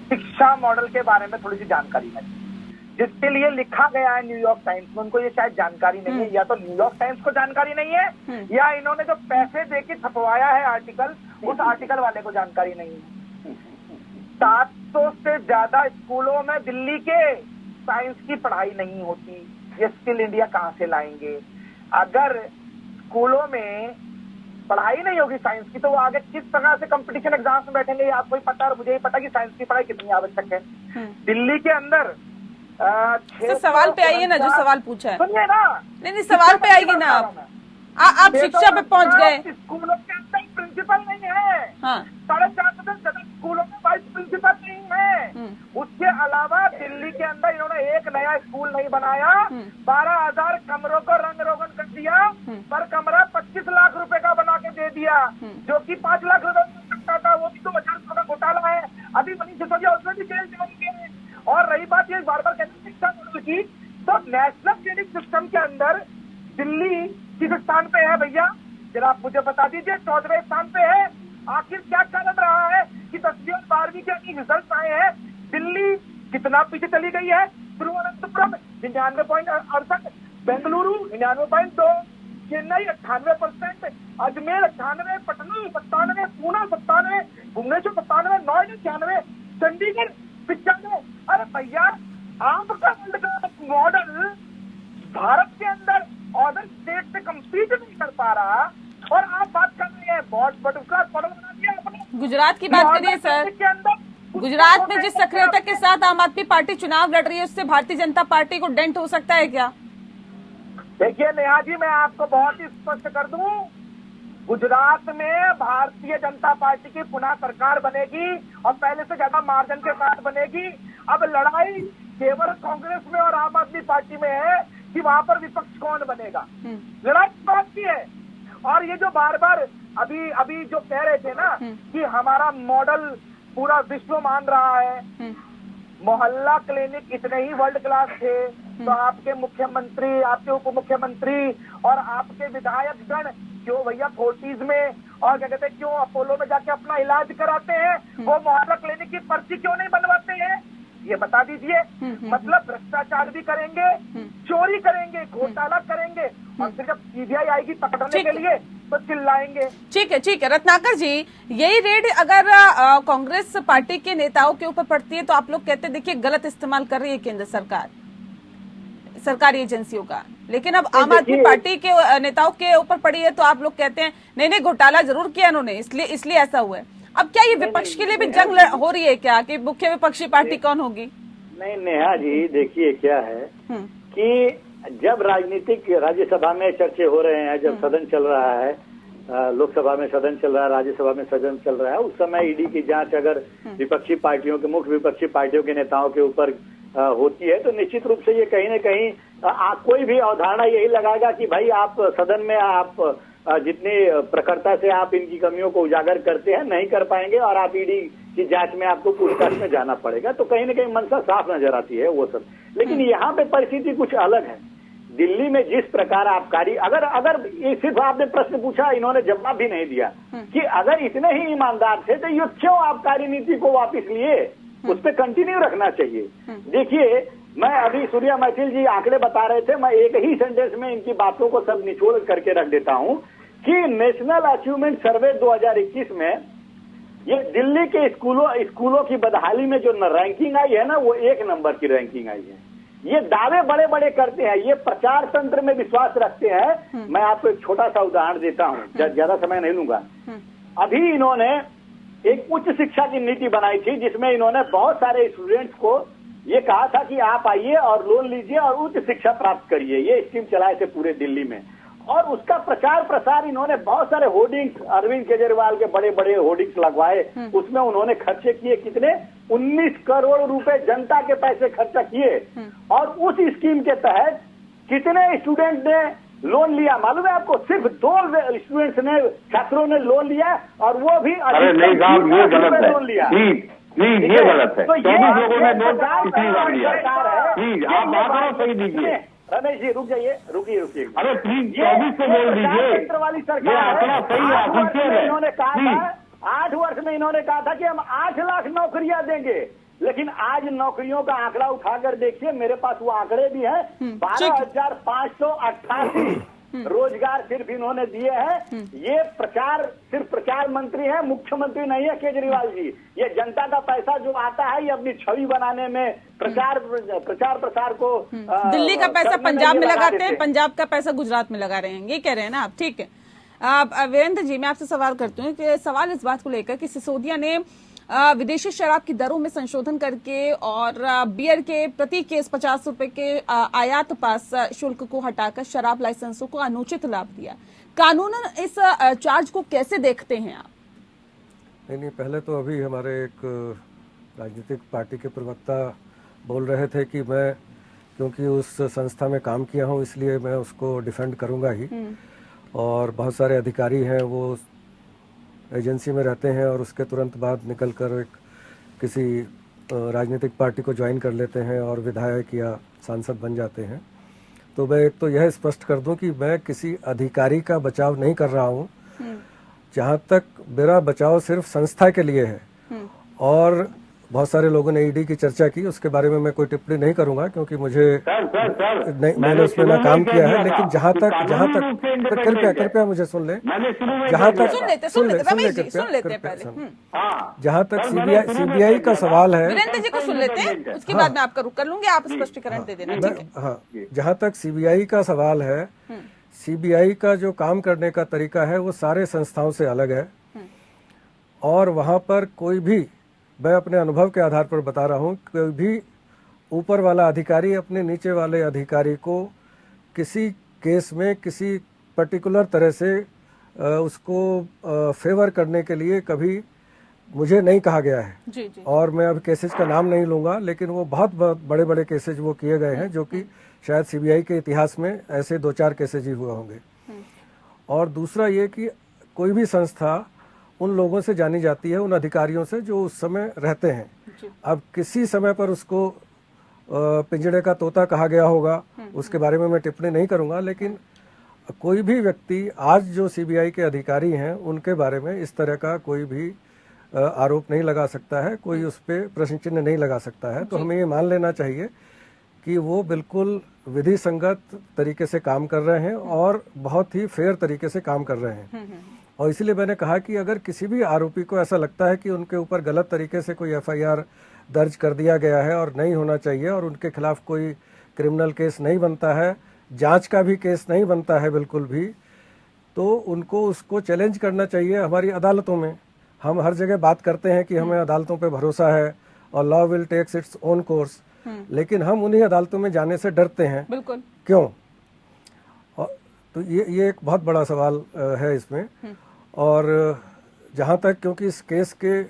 शिक्षा मॉडल के बारे में थोड़ी सी जानकारी है, जिसके लिए लिखा गया है न्यूयॉर्क टाइम्स में। उनको ये शायद जानकारी नहीं है, या तो न्यूयॉर्क टाइम्स को जानकारी नहीं है, या इन्होंने जो पैसे देके छपवाया है आर्टिकल, उस आर्टिकल वाले को जानकारी नहीं है। 700 से ज्यादा स्कूलों में दिल्ली के साइंस की पढ़ाई नहीं होती। ये स्किल इंडिया कहाँ से लाएंगे? अगर स्कूलों में पढ़ाई नहीं होगी साइंस की, तो वो आगे किस तरह से कंपटीशन एग्जाम्स में बैठेंगे? ये आपको ही पता है और मुझे ही पता कि साइंस की पढ़ाई कितनी आवश्यक है। दिल्ली के अंदर सवाल पे आइए ना, जो सवाल पूछा है। सुनिए ना। नहीं, सवाल पे आइए ना। आप शिक्षा पे पहुंच गए। स्कूलों के अंदर प्रिंसिपल नहीं है। 450 से ज्यादा स्कूलों में वाइस प्रिंसिपल नहीं है। उसके अलावा दिल्ली के अंदर इन्होंने एक नया स्कूल नहीं बनाया। 12,000 कमरों को रंग रोगन कर दिया। पर कमरा 25 लाख रुपए का बना के दे दिया, जो कि 5 लाख रुपए मिल सकता था। वो भी 2000 का घोटाला है। अभी मनीष सिसोदिया उसमें भी जेल जाएंगे। और रही बात ये बार बार कहते हैं शिक्षा मॉडल की, तो नेशनल ट्रेनिंग सिस्टम के अंदर दिल्ली किस स्थान पे है भैया? जरा आप मुझे बता दीजिए। 14वें स्थान पे है। आखिर क्या कारण रहा है कि 10वीं और 12वीं के रिजल्ट आए हैं? दिल्ली कितना पीछे चली गई है? तिरुवनंतपुरम 99.68, बेंगलुरु 99.2, चेन्नई 98%, अजमेर 98, पटना 97, पूना 97, भुवनेश्वर 97, नोएडा 96, चंडीगढ़ 95। अरे भैया, आपका वर्ल्ड क्लास मॉडल भारत के अंदर अदर स्टेट से कम्पीट नहीं कर पा रहा, और आप बात कर रहे हैं बहुत बड़ा मॉडल बना दिया आपने। गुजरात की बात करिए सर, गुजरात में जिस सक्रियता के साथ आम आदमी पार्टी चुनाव लड़ रही है, उससे भारतीय जनता पार्टी को डेंट हो सकता है क्या? देखिए नेहा जी, मैं आपको बहुत ही स्पष्ट कर दूं, गुजरात में भारतीय जनता पार्टी की पुनः सरकार बनेगी और पहले से ज्यादा मार्जिन के साथ बनेगी। अब लड़ाई केवल कांग्रेस में और आम आदमी पार्टी में है कि वहां पर विपक्ष कौन बनेगा। लड़ाई बहुत की है। और ये जो बार बार अभी जो कह रहे थे ना कि हमारा मॉडल पूरा विश्व मान रहा है, मोहल्ला क्लिनिक इतने ही वर्ल्ड क्लास थे तो आपके मुख्यमंत्री, आपके उप मुख्यमंत्री और आपके विधायक गण क्यों भैया 40s में और क्या कहते हैं क्यों अपोलो में जाके अपना इलाज कराते हैं? वो मोहल्ला क्लिनिक की पर्ची क्यों नहीं बनवाते हैं? ये बता दीजिए। मतलब भ्रष्टाचार भी करेंगे, चोरी करेंगे, घोटाला करेंगे, और फिर जब सीबीआई आएगी पकड़ने के लिए तो चिल्लाएंगे। ठीक है रत्नाकर जी, यही रेड अगर कांग्रेस पार्टी के नेताओं के ऊपर पड़ती है तो आप लोग कहते हैं देखिए गलत इस्तेमाल कर रही है केंद्र सरकार सरकारी एजेंसियों का, लेकिन अब आम आदमी पार्टी के नेताओं के ऊपर पड़ी है तो आप लोग कहते हैं नहीं घोटाला जरूर किया इन्होंने, इसलिए ऐसा हुआ है। अब क्या ये विपक्ष के लिए भी जंग हो रही है क्या कि मुख्य विपक्षी पार्टी कौन होगी? नहीं नेहा जी, देखिए क्या है कि जब राजनीतिक राज्यसभा में चर्चे हो रहे हैं, जब सदन चल रहा है, लोकसभा में सदन चल रहा है, राज्यसभा में सदन चल रहा है, उस समय ईडी की जांच अगर विपक्षी पार्टियों के मुख्य विपक्षी पार्टियों के नेताओं के ऊपर होती है तो निश्चित रूप से ये कहीं न कहीं कोई भी अवधारणा यही लगाएगा कि भाई आप सदन में आप जितनी प्रखरता से आप इनकी कमियों को उजागर करते हैं नहीं कर पाएंगे और आप ईडी की जांच में आपको पूछताछ में जाना पड़ेगा, तो कहीं न कहीं मंशा साफ नजर आती है वो सब। लेकिन यहाँ पे परिस्थिति कुछ अलग है। दिल्ली में जिस प्रकार आबकारी, अगर ये सिर्फ आपने प्रश्न पूछा, इन्होंने जवाब भी नहीं दिया कि अगर इतने ही ईमानदार थे तो ये क्यों आबकारी नीति को वापस लिए, उस पर कंटिन्यू रखना चाहिए। देखिए, मैं अभी सूर्या मैथिल जी आंकड़े बता रहे थे, मैं एक ही सेंटेंस में इनकी बातों को सब निचोड़ करके रख देता हूं कि नेशनल अचीवमेंट सर्वे 2021 में ये दिल्ली के स्कूलों की बदहाली में जो रैंकिंग आई है ना, वो 1 नंबर की रैंकिंग आई है। ये दावे बड़े बड़े करते हैं, ये प्रचार तंत्र में विश्वास रखते हैं। मैं आपको एक छोटा सा उदाहरण देता हूं, ज्यादा समय नहीं लूंगा। अभी इन्होंने एक उच्च शिक्षा की नीति बनाई थी जिसमें इन्होंने बहुत सारे स्टूडेंट्स को ये कहा था कि आप आइए और लोन लीजिए और उच्च शिक्षा प्राप्त करिए। ये स्कीम चलाए थे पूरे दिल्ली में, और उसका प्रचार प्रसार इन्होंने बहुत सारे होर्डिंग्स, अरविंद केजरीवाल के बड़े बड़े होर्डिंग्स लगवाए। उसमें उन्होंने खर्चे किए कितने, 19 करोड़ रुपए जनता के पैसे खर्चा किए। और उस स्कीम के तहत कितने स्टूडेंट ने लोन लिया मालूम है आपको? सिर्फ 2 स्टूडेंट्स ने, छात्रों ने लोन लिया, और वो भी अरे नहीं साहब, ये गलत है। लोन लिया। प्लीज ये गलत है। तो 24 लोगों ने नोट कितनी बार लिया? प्लीज आप बात करो, सही दीजिए। रमेश जी रुक जाइए, रुकिए। अरे प्लीज 24 से बोल दीजिए, ये आंकड़ा सही है, ऑफिशियल है। इन्होंने कहा था 8 वर्ष में इन्होंने कहा था कि हम 8 लाख नौकरियां देंगे, लेकिन आज नौकरियों का आंकड़ा उठाकर देखिए, मेरे पास वो आंकड़े भी हैं। 12,588 रोजगार सिर्फ इन्होंने दिए हैं। ये सिर्फ प्रचार मंत्री है, मुख्यमंत्री नहीं है केजरीवाल जी। ये जनता का पैसा जो आता है ये अपनी छवि बनाने में, प्रचार प्रसार को दिल्ली का पैसा पंजाब में लगाते हैं, पंजाब का पैसा गुजरात में लगा रहे हैं, ये कह रहे हैं ना आप? ठीक है। वीरेंद्र जी, मैं आपसे सवाल करती हूँ कि सवाल इस बात को लेकर कि सिसोदिया ने विदेशी शराब की दरों में संशोधन करके और बियर के प्रति केस 50 रुपए के आयात पास शुल्क को हटाकर शराब लाइसेंसों को अनुचित लाभ दिया। कानूनन इस चार्ज को कैसे देखते हैं आप? नहीं, पहले तो अभी हमारे एक राजनीतिक पार्टी के प्रवक्ता बोल रहे थे कि मैं क्योंकि उस संस्था में काम किया हूं इसलिए मैं उसको डिफेंड करूंगा ही, और बहुत सारे अधिकारी हैं वो एजेंसी में रहते हैं और उसके तुरंत बाद निकलकर किसी राजनीतिक पार्टी को ज्वाइन कर लेते हैं और विधायक या सांसद बन जाते हैं। तो मैं एक तो यह स्पष्ट कर दूं कि मैं किसी अधिकारी का बचाव नहीं कर रहा हूं, जहां तक मेरा बचाव सिर्फ संस्था के लिए है। और बहुत सारे लोगों ने ईडी की चर्चा की, उसके बारे में मैं कोई टिप्पणी नहीं करूंगा क्योंकि मुझे सर मैंने उसमें ना काम किया है। लेकिन जहां तक कृपया मुझे सुन ले, जहां तक सुन लेते रमेश जी, सुन लेते पहले। जहां तक सीबीआई का सवाल है, वीरेंद्र जी को सुन लेते हैं, उसके बाद मैं आपका रुक कर लूंगी, आप स्पष्टीकरण दे देना, ठीक है? हाँ, जहां तक सीबीआई का सवाल है, सीबीआई का जो काम करने का तरीका है वो सारे संस्थाओं से अलग है। और वहां पर कोई भी, मैं अपने अनुभव के आधार पर बता रहा हूं, कोई भी ऊपर वाला अधिकारी अपने नीचे वाले अधिकारी को किसी केस में किसी पर्टिकुलर तरह से उसको फेवर करने के लिए कभी मुझे नहीं कहा गया है। जी जी। और मैं अब केसेज का नाम नहीं लूंगा, लेकिन वो बहुत बड़े बड़े केसेज वो किए गए हैं, जो कि शायद सीबीआई के इतिहास में ऐसे 2-4 केसेज ही हुए होंगे। और दूसरा ये कि कोई भी संस्था उन लोगों से जानी जाती है, उन अधिकारियों से जो उस समय रहते हैं। अब किसी समय पर उसको पिंजड़े का तोता कहा गया होगा, उसके बारे में मैं टिप्पणी नहीं करूंगा, लेकिन कोई भी व्यक्ति आज जो सीबीआई के अधिकारी हैं उनके बारे में इस तरह का कोई भी आरोप नहीं लगा सकता है, कोई उस पर प्रश्न चिन्ह नहीं लगा सकता है। तो हमें ये मान लेना चाहिए कि वो बिल्कुल विधि संगत तरीके से काम कर रहे हैं और बहुत ही फेयर तरीके से काम कर रहे हैं। और इसलिए मैंने कहा कि अगर किसी भी आरोपी को ऐसा लगता है कि उनके ऊपर गलत तरीके से कोई एफआईआर दर्ज कर दिया गया है और नहीं होना चाहिए, और उनके खिलाफ कोई क्रिमिनल केस नहीं बनता है, जांच का भी केस नहीं बनता है बिल्कुल भी, तो उनको उसको चैलेंज करना चाहिए हमारी अदालतों में। हम हर जगह बात करते हैं कि हमें अदालतों पे भरोसा है और law will takes its own course, लेकिन हम उन्हीं अदालतों में जाने से डरते हैं। बिल्कुल। क्यों? तो ये एक बहुत बड़ा सवाल है इसमें। और जहाँ तक, क्योंकि इस केस के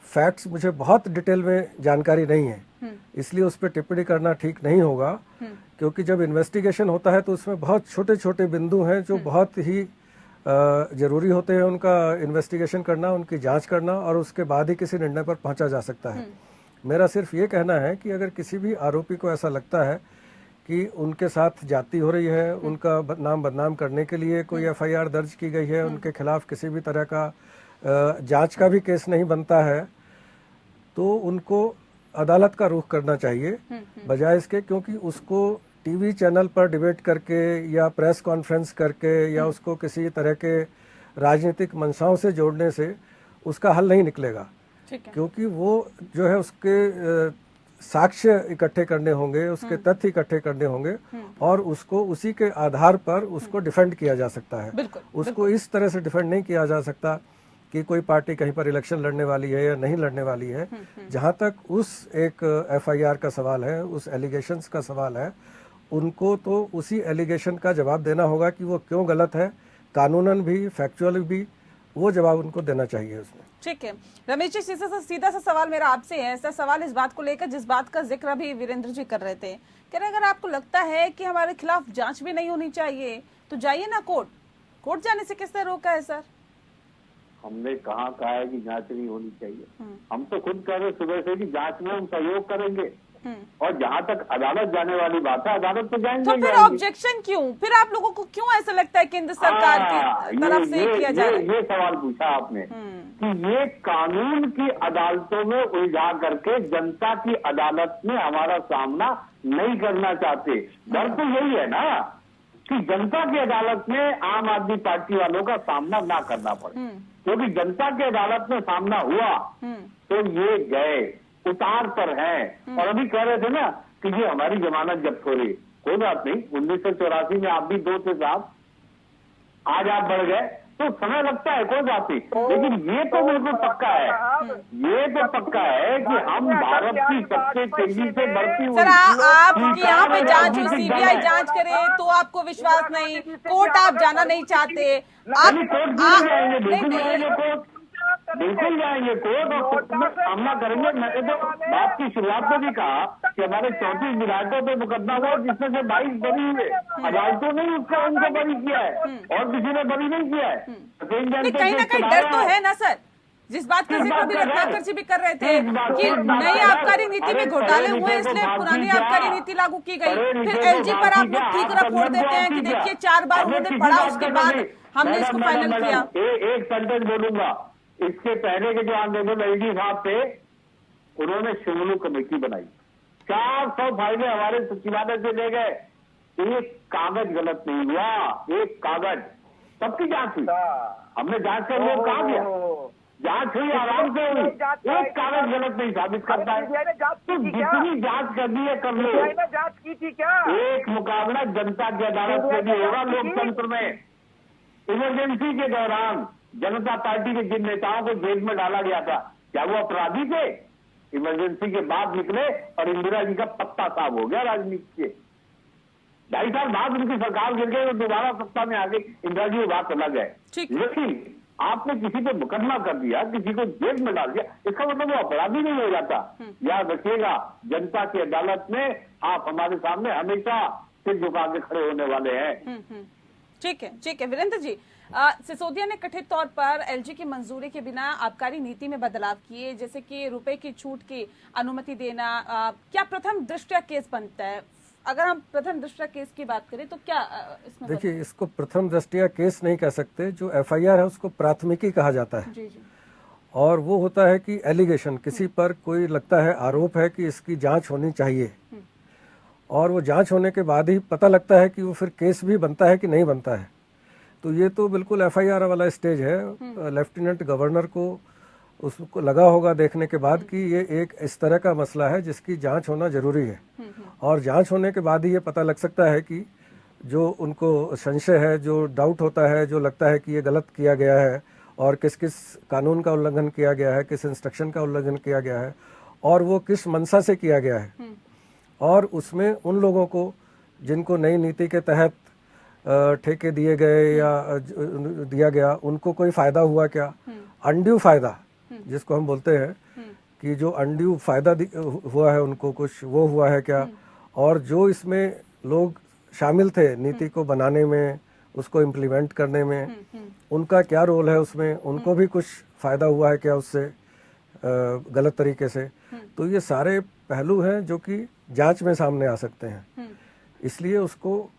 फैक्ट्स मुझे बहुत डिटेल में जानकारी नहीं है, इसलिए उस पर टिप्पणी करना ठीक नहीं होगा, क्योंकि जब इन्वेस्टिगेशन होता है तो उसमें बहुत छोटे छोटे बिंदु हैं जो बहुत ही जरूरी होते हैं उनका इन्वेस्टिगेशन करना, उनकी जांच करना, और उसके बाद ही किसी निर्णय पर पहुंचा जा सकता है। मेरा सिर्फ ये कहना है कि अगर किसी भी आरोपी को ऐसा लगता है कि उनके साथ जाति हो रही है, उनका नाम बदनाम करने के लिए कोई एफआईआर दर्ज की गई है, उनके खिलाफ किसी भी तरह का जांच का भी केस नहीं बनता है, तो उनको अदालत का रुख करना चाहिए बजाय इसके, क्योंकि उसको टीवी चैनल पर डिबेट करके या प्रेस कॉन्फ्रेंस करके या उसको किसी तरह के राजनीतिक मंशाओं से जोड़ने से उसका हल नहीं निकलेगा। क्योंकि वो जो है उसके साक्ष्य इकट्ठे करने होंगे, उसके तथ्य इकट्ठे करने होंगे, और उसको उसी के आधार पर उसको डिफेंड किया जा सकता है। उसको इस तरह से डिफेंड नहीं किया जा सकता कि कोई पार्टी कहीं पर इलेक्शन लड़ने वाली है या नहीं लड़ने वाली है। जहां तक उस एक एफआईआर का सवाल है, उस एलिगेशंस का सवाल है, उनको तो उसी एलिगेशन का जवाब देना होगा कि वो क्यों गलत है, कानूनन भी फैक्चुअल भी, वो जवाब उनको देना चाहिए उसमें। ठीक है रमेश जी, सीधा सा सवाल मेरा आपसे है, ऐसा सवाल इस बात को लेकर जिस बात का जिक्र अभी वीरेंद्र जी कर रहे थे, कह रहे अगर आपको लगता है कि हमारे खिलाफ जांच भी नहीं होनी चाहिए तो जाइए ना कोर्ट जाने से किसने रोका है सर? हमने कहा है कि जांच नहीं होनी चाहिए। हम तो खुद कह रहे सुबह से कि जांच में हम सहयोग करेंगे, और जहां तक अदालत जाने वाली बात है, अदालत तो जाएंगे। तो फिर ऑब्जेक्शन क्यों? फिर आप लोगों को क्यों ऐसा लगता है केंद्र सरकार की तरफ से किया जा रहा है? ये सवाल पूछा आपने कि ये कानून की अदालतों में उलझा करके जनता की अदालत में हमारा सामना नहीं करना चाहते। डर तो यही है ना कि जनता की अदालत में आम आदमी पार्टी वालों का सामना ना करना पड़े, क्योंकि जनता की अदालत में सामना हुआ तो ये गए, उतार पर हैं। और अभी कह रहे थे ना कि ये हमारी जमानत जब्त हो रही, कोई बात नहीं, 1984 में आप भी 2 थे साहब, आज आप बढ़ गए तो समय लगता है, कोई बात नहीं, लेकिन ये तो बिल्कुल पक्का है, ये तो पक्का है कि हम भारत की सबसे तेजी से बढ़ती हुई। सर आप यहाँ पे जांच हो, सीबीआई जांच करे तो आपको विश्वास नहीं, कोर्ट आप जाना नहीं चाहते, बिल्कुल जाएंगे कोर्ट और सामना करेंगे। मैंने तो बात की शुरुआत में भी कहा कि हमारे 34 विधायकों पे मुकदमा हुआ जिसमें से 22 बरी हुए, अदालतों ने उसको उनको बरी किया है और किसी ने बरी नहीं किया है। कहीं ना कहीं डर तो है ना सर, जिस बात का जिक्र भी रत्नाकर जी भी कर रहे थे कि नई आबकारी नीति में घोटाले हुए इसलिए पुरानी आबकारी नीति लागू की गई, फिर एलजी पर आप लोग ठीक रखोड़ देते हैं कि देखिए 4 बार उन्होंने पढ़ा, उसके बाद हमने इसको फाइनल किया। एक सेंटेंस बोलूंगा, इसके पहले के जो आंदोलन एलजी साहब थे उन्होंने शिमलू कमेटी बनाई, 400 फाइलें हमारे सचिवालय से ले गए, एक कागज गलत नहीं हुआ, एक कागज, सबकी जांच हुई। हमने जांच का लोग कहा दिया, जांच हुई, आराम से हुई, एक कागज गलत नहीं साबित करता है। तो जितनी जांच करनी है कर लो। जांच की थी क्या? एक मुकाबला जनता की अदालत में भी होगा लोकतंत्र में। इमरजेंसी के दौरान जनता पार्टी के जिन नेताओं को जेल में डाला गया था, क्या वो अपराधी थे? इमरजेंसी के बाद निकले और इंदिरा जी का पत्ता साफ हो गया राजनीति के। 2.5 साल बाद उनकी सरकार गिर गई और दोबारा सत्ता में आ गई इंदिरा जी, बात अलग है। लेकिन आपने किसी पे मुकदमा कर दिया, किसी को जेल में डाल दिया, इसका मतलब वो अपराधी नहीं हो जाता। याद रखिएगा, जनता की अदालत में आप हमारे सामने हमेशा सिर झुका के खड़े होने वाले हैं। ठीक है वीरेंद्र जी, सिसोदिया ने कथित तौर पर एलजी की मंजूरी के बिना आबकारी नीति में बदलाव किए, जैसे कि रुपए की छूट की अनुमति देना। क्या प्रथम दृष्टया केस बनता है? अगर हम प्रथम दृष्टया केस की बात करें तो क्या इसमें? देखिए, इसको प्रथम दृष्टया केस नहीं कह सकते, जो एफआईआर है उसको प्राथमिकी कहा जाता है। जी। और वो होता है कि एलिगेशन, किसी पर कोई लगता है, आरोप है कि इसकी जांच होनी चाहिए, और वो जांच होने के बाद ही पता लगता है कि वो फिर केस भी बनता है कि नहीं बनता है। तो ये तो बिल्कुल एफआईआर वाला स्टेज है। लेफ्टिनेंट गवर्नर को उसको लगा होगा देखने के बाद कि ये एक इस तरह का मसला है जिसकी जांच होना जरूरी है, और जांच होने के बाद ही ये पता लग सकता है कि जो उनको संशय है, जो डाउट होता है, जो लगता है कि ये गलत किया गया है और किस किस कानून का उल्लंघन किया गया है, किस इंस्ट्रक्शन का उल्लंघन किया गया है, और वो किस मंशा से किया गया है, और उसमें उन लोगों को जिनको नई नीति के तहत ठेके दिए गए या दिया गया, उनको कोई फायदा हुआ क्या, अनड्यू फायदा जिसको हम बोलते हैं कि जो अनड्यू फायदा हुआ है उनको कुछ, वो हुआ है क्या, और जो इसमें लोग शामिल थे नीति को बनाने में, उसको इम्प्लीमेंट करने में, उनका क्या रोल है उसमें, उनको भी कुछ फायदा हुआ है क्या उससे गलत तरीके से। तो ये सारे पहलू हैं जो कि जांच में सामने आ सकते हैं। इसलिए उसको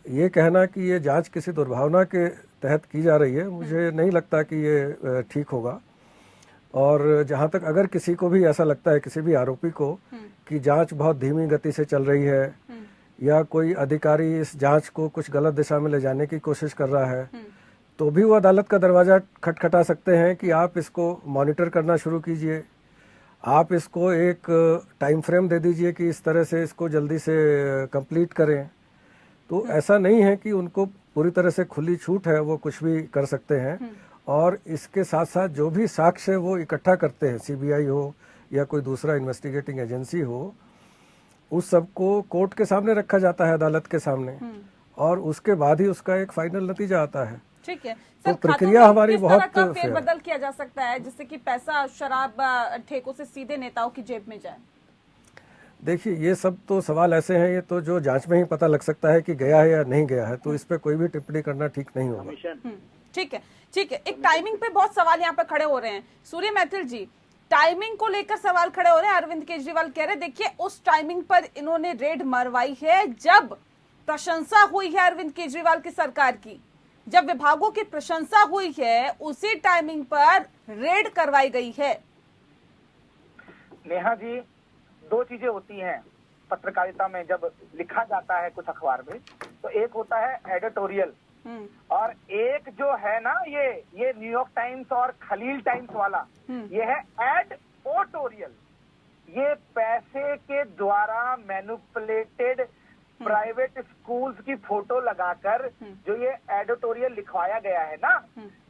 ये कहना कि ये जांच किसी दुर्भावना के तहत की जा रही है, मुझे नहीं लगता कि ये ठीक होगा। और जहाँ तक अगर किसी को भी ऐसा लगता है, किसी भी आरोपी को, कि जांच बहुत धीमी गति से चल रही है या कोई अधिकारी इस जांच को कुछ गलत दिशा में ले जाने की कोशिश कर रहा है, तो भी वो अदालत का दरवाज़ा खटखटा सकते हैं कि आप इसको मॉनिटर करना शुरू कीजिए, आप इसको एक टाइम फ्रेम दे दीजिए कि इस तरह से इसको जल्दी से कंप्लीट करें। तो ऐसा नहीं है कि उनको पूरी तरह से खुली छूट है, वो कुछ भी कर सकते हैं। और इसके साथ साथ जो भी साक्ष्य वो इकट्ठा करते हैं, सीबीआई हो या कोई दूसरा इन्वेस्टिगेटिंग एजेंसी हो, उस सबको कोर्ट के सामने रखा जाता है, अदालत के सामने, और उसके बाद ही उसका एक फाइनल नतीजा आता है। ठीक है तो प्रक्रिया हमारी बहुत फेरबदल किया जा सकता है जिससे कि पैसा शराब ठेकों से सीधे नेताओं की जेब में जाए? देखिए, ये सब तो सवाल ऐसे हैं, ये तो जो जांच में ही पता लग सकता है कि गया है या नहीं गया है, तो इस पे कोई भी टिप्पणी करना ठीक नहीं होगा। ठीक है। एक टाइमिंग पे बहुत सवाल यहाँ पे खड़े हो रहे हैं। सूर्य मैथिल जी, टाइमिंग को लेकर सवाल खड़े हो रहे हैं। अरविंद केजरीवाल कह रहे हैं, देखिए उस टाइमिंग पर इन्होंने रेड मरवाई है जब प्रशंसा हुई है अरविंद केजरीवाल की सरकार की, जब विभागों की प्रशंसा हुई है उसी टाइमिंग पर रेड करवाई गई है। नेहा जी, दो चीजें होती हैं पत्रकारिता में जब लिखा जाता है कुछ अखबार में, तो एक होता है एडिटोरियल, और एक जो है ना ये न्यूयॉर्क टाइम्स और खलील टाइम्स वाला, ये है एडओटोरियल। ये पैसे के द्वारा मैनिपुलेटेड प्राइवेट स्कूल्स की फोटो लगाकर जो ये एडिटोरियल लिखवाया गया है ना,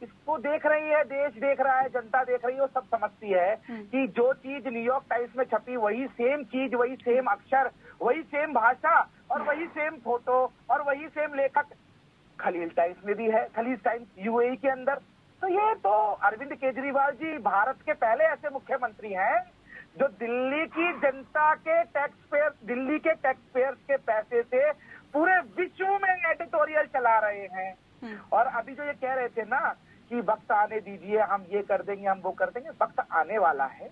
इसको देख रही है, देश देख रहा है, जनता देख रही है, वो सब समझती है कि जो चीज न्यूयॉर्क टाइम्स में छपी वही सेम चीज, वही सेम अक्षर, वही सेम भाषा और वही सेम फोटो और वही सेम लेखक खलील टाइम्स में भी है, खलील टाइम्स यूएई के अंदर। तो ये तो अरविंद केजरीवाल जी भारत के पहले ऐसे मुख्यमंत्री हैं जो दिल्ली की जनता के टैक्सपेयर, दिल्ली के टैक्सपेयर्स के पैसे से पूरे विश्व में एडिटोरियल चला रहे हैं। और अभी जो ये कह रहे थे ना कि वक्त आने दीजिए, हम ये कर देंगे, हम वो कर देंगे, वक्त आने वाला है।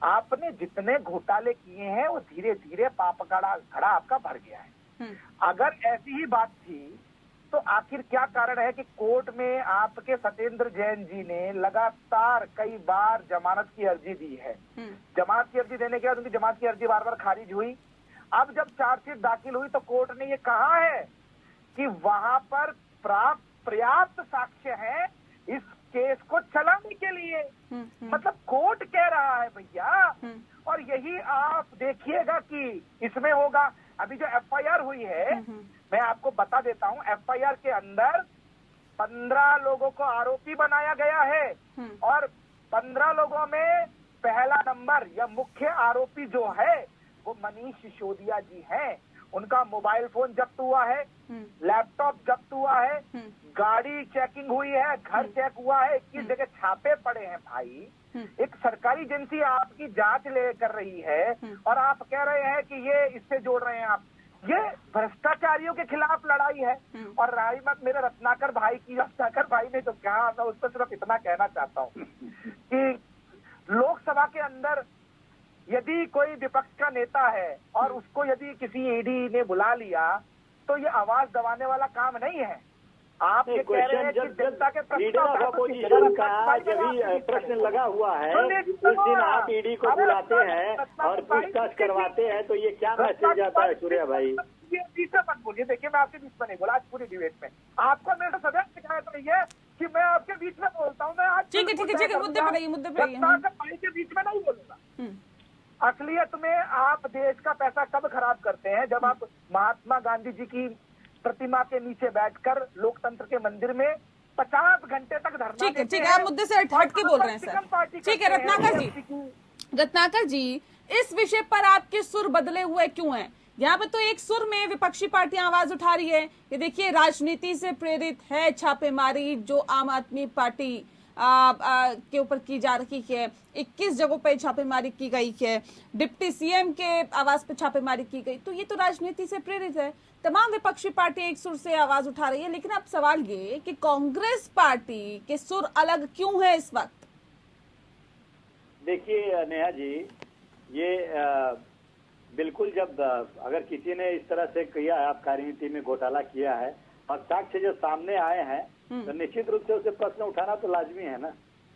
आपने जितने घोटाले किए हैं वो धीरे धीरे पाप घड़ा आपका भर गया है। अगर ऐसी ही बात थी तो आखिर क्या कारण है कि कोर्ट में आपके सत्येंद्र जैन जी ने लगातार कई बार जमानत की अर्जी दी है। जमानत की अर्जी देने के बाद उनकी जमानत की अर्जी बार बार खारिज हुई। अब जब चार्जशीट दाखिल हुई तो कोर्ट ने ये कहा है कि वहां पर पर्याप्त साक्ष्य है इस केस को चलाने के लिए। मतलब कोर्ट कह रहा है भैया, और यही आप देखिएगा कि इसमें होगा। अभी जो एफआईआर हुई है, मैं आपको बता देता हूं, एफआईआर के अंदर 15 लोगों को आरोपी बनाया गया है और 15 लोगों में पहला नंबर या मुख्य आरोपी जो है वो मनीष सिसोदिया जी हैं। उनका मोबाइल फोन जब्त हुआ है, लैपटॉप जब्त हुआ है, गाड़ी चेकिंग हुई है, घर चेक हुआ है, 21 जगह छापे पड़े हैं भाई। एक सरकारी एजेंसी आपकी जांच ले कर रही है और आप कह रहे हैं कि ये इससे जोड़ रहे हैं आप। ये भ्रष्टाचारियों के खिलाफ लड़ाई है। और रही बात मेरे रत्नाकर भाई की, रत्नाकर भाई ने जो कहा था उस पर सिर्फ इतना कहना चाहता हूँ कि लोकसभा के अंदर यदि कोई विपक्ष का नेता है और उसको यदि किसी ईडी ने बुला लिया तो ये आवाज दबाने वाला काम नहीं है। आप ये कह रहे हैं कि जनता के लीडर ऑफ अपोजिशन का जब भी प्रश्न लगा हुआ है उस दिन आप ईडी को बुलाते हैं और पूछताछ करवाते हैं, तो ये क्या मैसेज जाता है सूर्या भाई? ये बीच में मत बोलिए। देखिए, मैं आपके बीच में नहीं बोला आज पूरी डिबेट में। आपको मेरे सदैव शिकायत रही है कि मैं आपके बीच में बोलता हूँ। मैं आज ठीक है, मुद्दे पर रहिए, भाई के बीच में नहीं बोलूंगा। असलियत में आप देश का पैसा कब खराब करते हैं? जब आप महात्मा गांधी जी की प्रतिमा के नीचे बैठकर लोकतंत्र के मंदिर में 50 घंटे तक धरना ठीक है, आप मुद्दे से हट के बोल रहे हैं सर। ठीक है रत्नाकर जी, इस विषय पर आपके सुर बदले हुए क्यों हैं? यहाँ पे तो एक सुर में विपक्षी पार्टियां आवाज उठा रही है कि देखिए राजनीति से प्रेरित है छापेमारी जो आम आदमी पार्टी के ऊपर की जा रही है। 21 जगहों पे छापेमारी की गई है, डिप्टी सीएम के आवास पे छापेमारी की गई, तो ये तो राजनीति से प्रेरित है। तमाम विपक्षी पार्टी एक सुर से आवाज उठा रही है, लेकिन अब सवाल ये कि कांग्रेस पार्टी के सुर अलग क्यों है इस वक्त? देखिए नेहा जी, ये बिल्कुल जब अगर किसी ने इस तरह से किया है, आप कार्यनीति में घोटाला किया है और साक्ष्य जो सामने आए हैं, तो निश्चित रूप से उसे प्रश्न उठाना तो लाजमी है ना।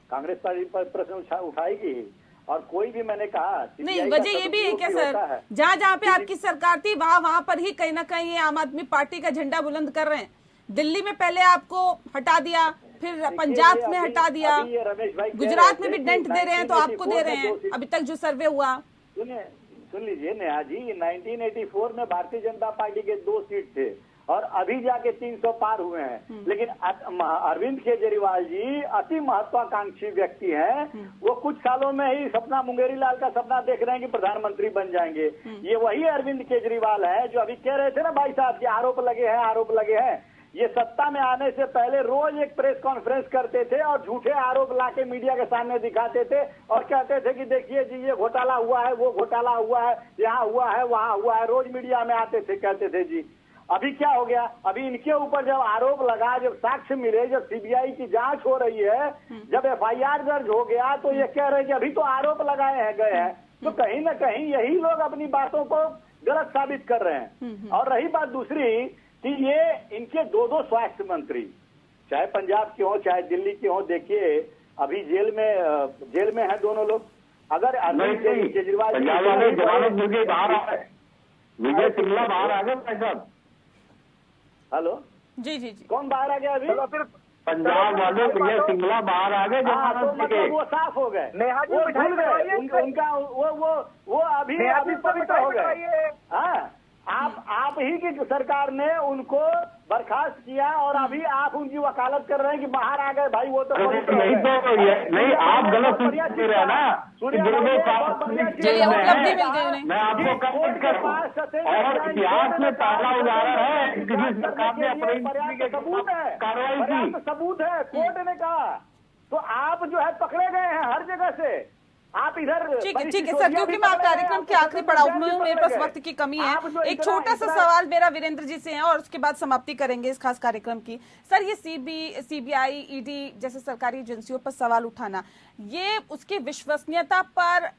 कांग्रेस पार्टी पर प्रश्न उठाएगी ही। और कोई भी, मैंने कहा नहीं, वजह ये भी है क्या सर, जहाँ पे आपकी सरकार थी वहाँ पर ही कहीं ना कहीं ये आम आदमी पार्टी का झंडा बुलंद कर रहे हैं। दिल्ली में पहले आपको हटा दिया, फिर पंजाब में हटा दिया, गुजरात में भी डेंट दे रहे हैं, तो आपको दे रहे हैं अभी तक जो सर्वे हुआ। सुन लीजिए नेहा जी, 1984 में भारतीय जनता पार्टी के 2 सीट थे और अभी जाके 300 पार हुए हैं। लेकिन अरविंद केजरीवाल जी अति महत्वाकांक्षी व्यक्ति हैं। वो कुछ सालों में ही सपना, मुंगेरी लाल का सपना देख रहे हैं कि प्रधानमंत्री बन जाएंगे। ये वही अरविंद केजरीवाल है जो अभी कह रहे थे ना भाई साहब कि आरोप लगे हैं। ये सत्ता में आने से पहले रोज एक प्रेस कॉन्फ्रेंस करते थे और झूठे आरोप लाके मीडिया के सामने दिखाते थे और कहते थे कि देखिए जी ये घोटाला हुआ है, वो घोटाला हुआ है, यहाँ हुआ है, वहाँ हुआ है। रोज मीडिया में आते थे, कहते थे जी। अभी क्या हो गया? अभी इनके ऊपर जब आरोप लगा, जब साक्ष्य मिले, जब सीबीआई की जांच हो रही है, जब एफआईआर दर्ज हो गया, तो ये कह रहे हैं कि अभी तो आरोप लगाए गए हैं। तो कहीं ना कहीं यही लोग अपनी बातों को गलत साबित कर रहे हैं। और रही बात दूसरी कि ये इनके 2 स्वास्थ्य मंत्री, चाहे पंजाब के हो चाहे दिल्ली के हो, देखिए अभी जेल में है दोनों लोग। अगर अरविंद केजरीवाल विजय सिंगला बाहर आ गए भाई साहब। हेलो जी, कौन बाहर आ गया अभी? फिर पंजाब वाले विजय सिंगला बाहर आ गए, मतलब वो साफ हो गए, वो भूल गए, उनका वो अभी पवित्र हो गए। हाँ, आप ही की सरकार ने उनको बर्खास्त किया और अभी आप उनकी वकालत कर रहे हैं कि बाहर आ गए भाई। वो तो नहीं, आप गलत दे रहे हैं ना। चलिए, उपलब्धि मिल गई उन्हें। मैं आपको और इतिहास में पहला उदाहरण है किसी सरकार ने अपनी कार्रवाई की, सबूत है, कोर्ट ने कहा। तो आप जो है पकड़े गए हैं हर जगह से। आप इधर ठीक है सर, क्योंकि मैं आप कार्यक्रम के आखिरी पड़ाव में हूँ, मेरे पास वक्त की कमी है। एक छोटा सा सवाल मेरा वीरेंद्र जी से है और उसके बाद समाप्ति करेंगे इस खास कार्यक्रम की। सर, ये सीबीआई, ईडी जैसे सरकारी एजेंसियों पर सवाल उठाना, ये उसकी विश्वसनीयता पर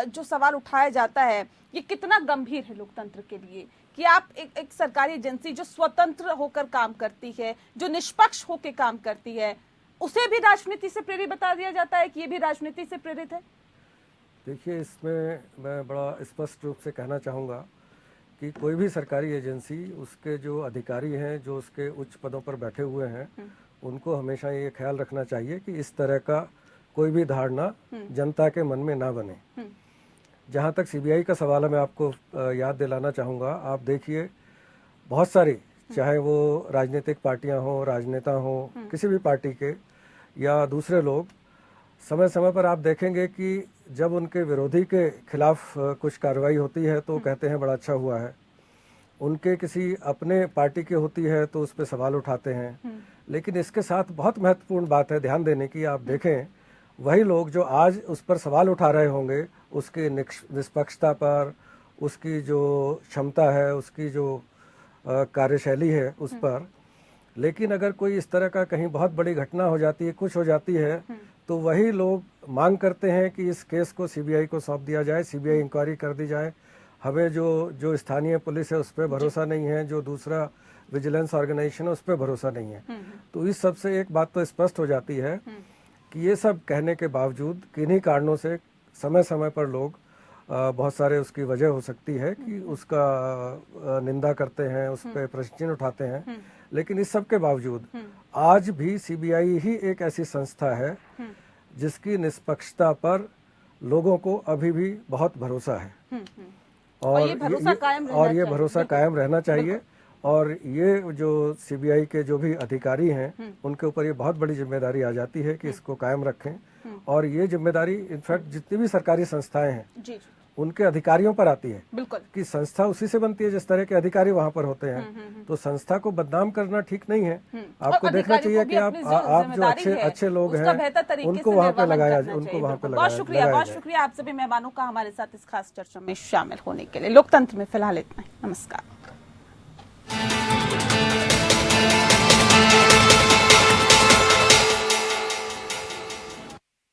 जो सवाल उठाया जाता है, ये कितना गंभीर है लोकतंत्र के लिए कि आप एक सरकारी एजेंसी जो स्वतंत्र होकर काम करती है, जो निष्पक्ष होकर काम करती है, उसे भी राजनीति से प्रेरित बता दिया जाता है कि ये भी राजनीति से प्रेरित है? देखिए, इसमें मैं बड़ा स्पष्ट रूप से कहना चाहूँगा कि कोई भी सरकारी एजेंसी, उसके जो अधिकारी हैं, जो उसके उच्च पदों पर बैठे हुए हैं, उनको हमेशा ये ख्याल रखना चाहिए कि इस तरह का कोई भी धारणा जनता के मन में ना बने। जहाँ तक सीबीआई का सवाल है, मैं आपको याद दिलाना चाहूँगा, आप देखिए बहुत सारी, चाहे वो राजनीतिक पार्टियाँ हों, राजनेता हों, किसी भी पार्टी के या दूसरे लोग, समय समय पर आप देखेंगे कि जब उनके विरोधी के खिलाफ कुछ कार्रवाई होती है तो कहते हैं बड़ा अच्छा हुआ है, उनके किसी अपने पार्टी की होती है तो उस पर सवाल उठाते हैं। लेकिन इसके साथ बहुत महत्वपूर्ण बात है ध्यान देने की, आप देखें वही लोग जो आज उस पर सवाल उठा रहे होंगे, उसकी निष्पक्षता पर, उसकी जो क्षमता है, उसकी जो कार्यशैली है उस पर, लेकिन अगर कोई इस तरह का कहीं बहुत बड़ी घटना हो जाती है, कुछ हो जाती है, तो वही लोग मांग करते हैं कि इस केस को सीबीआई को सौंप दिया जाए, सीबीआई इंक्वायरी कर दी जाए। हमें जो स्थानीय पुलिस है उस पर भरोसा नहीं है, जो दूसरा विजिलेंस ऑर्गेनाइजेशन है उस पर भरोसा नहीं है। तो इस सब से एक बात तो स्पष्ट हो जाती है कि ये सब कहने के बावजूद किन्हीं कारणों से समय समय पर लोग बहुत सारे, उसकी वजह हो सकती है कि उसका निंदा करते हैं, उस पर प्रश्न चिन्ह उठाते हैं। लेकिन इस सब के बावजूद आज भी सीबीआई ही एक ऐसी संस्था है जिसकी निष्पक्षता पर लोगों को अभी भी बहुत भरोसा है और ये भरोसा कायम रहना चाहिए। और ये जो सीबीआई के जो भी अधिकारी हैं, उनके ऊपर ये बहुत बड़ी जिम्मेदारी आ जाती है कि इसको कायम रखें। और ये जिम्मेदारी इनफैक्ट जितनी भी सरकारी संस्थाएं हैं उनके अधिकारियों पर आती है। बिल्कुल, कि संस्था उसी से बनती है जिस तरह के अधिकारी वहाँ पर होते हैं। तो संस्था को बदनाम करना ठीक नहीं है। आपको देखना चाहिए कि आप जो अच्छे लोग हैं उनको वहाँ पे लगाया जाए, उनको वहाँ पे बहुत शुक्रिया आप सभी मेहमानों का हमारे साथ इस खास चर्चा में शामिल होने के लिए। लोकतंत्र में फिलहाल इतना ही। नमस्कार।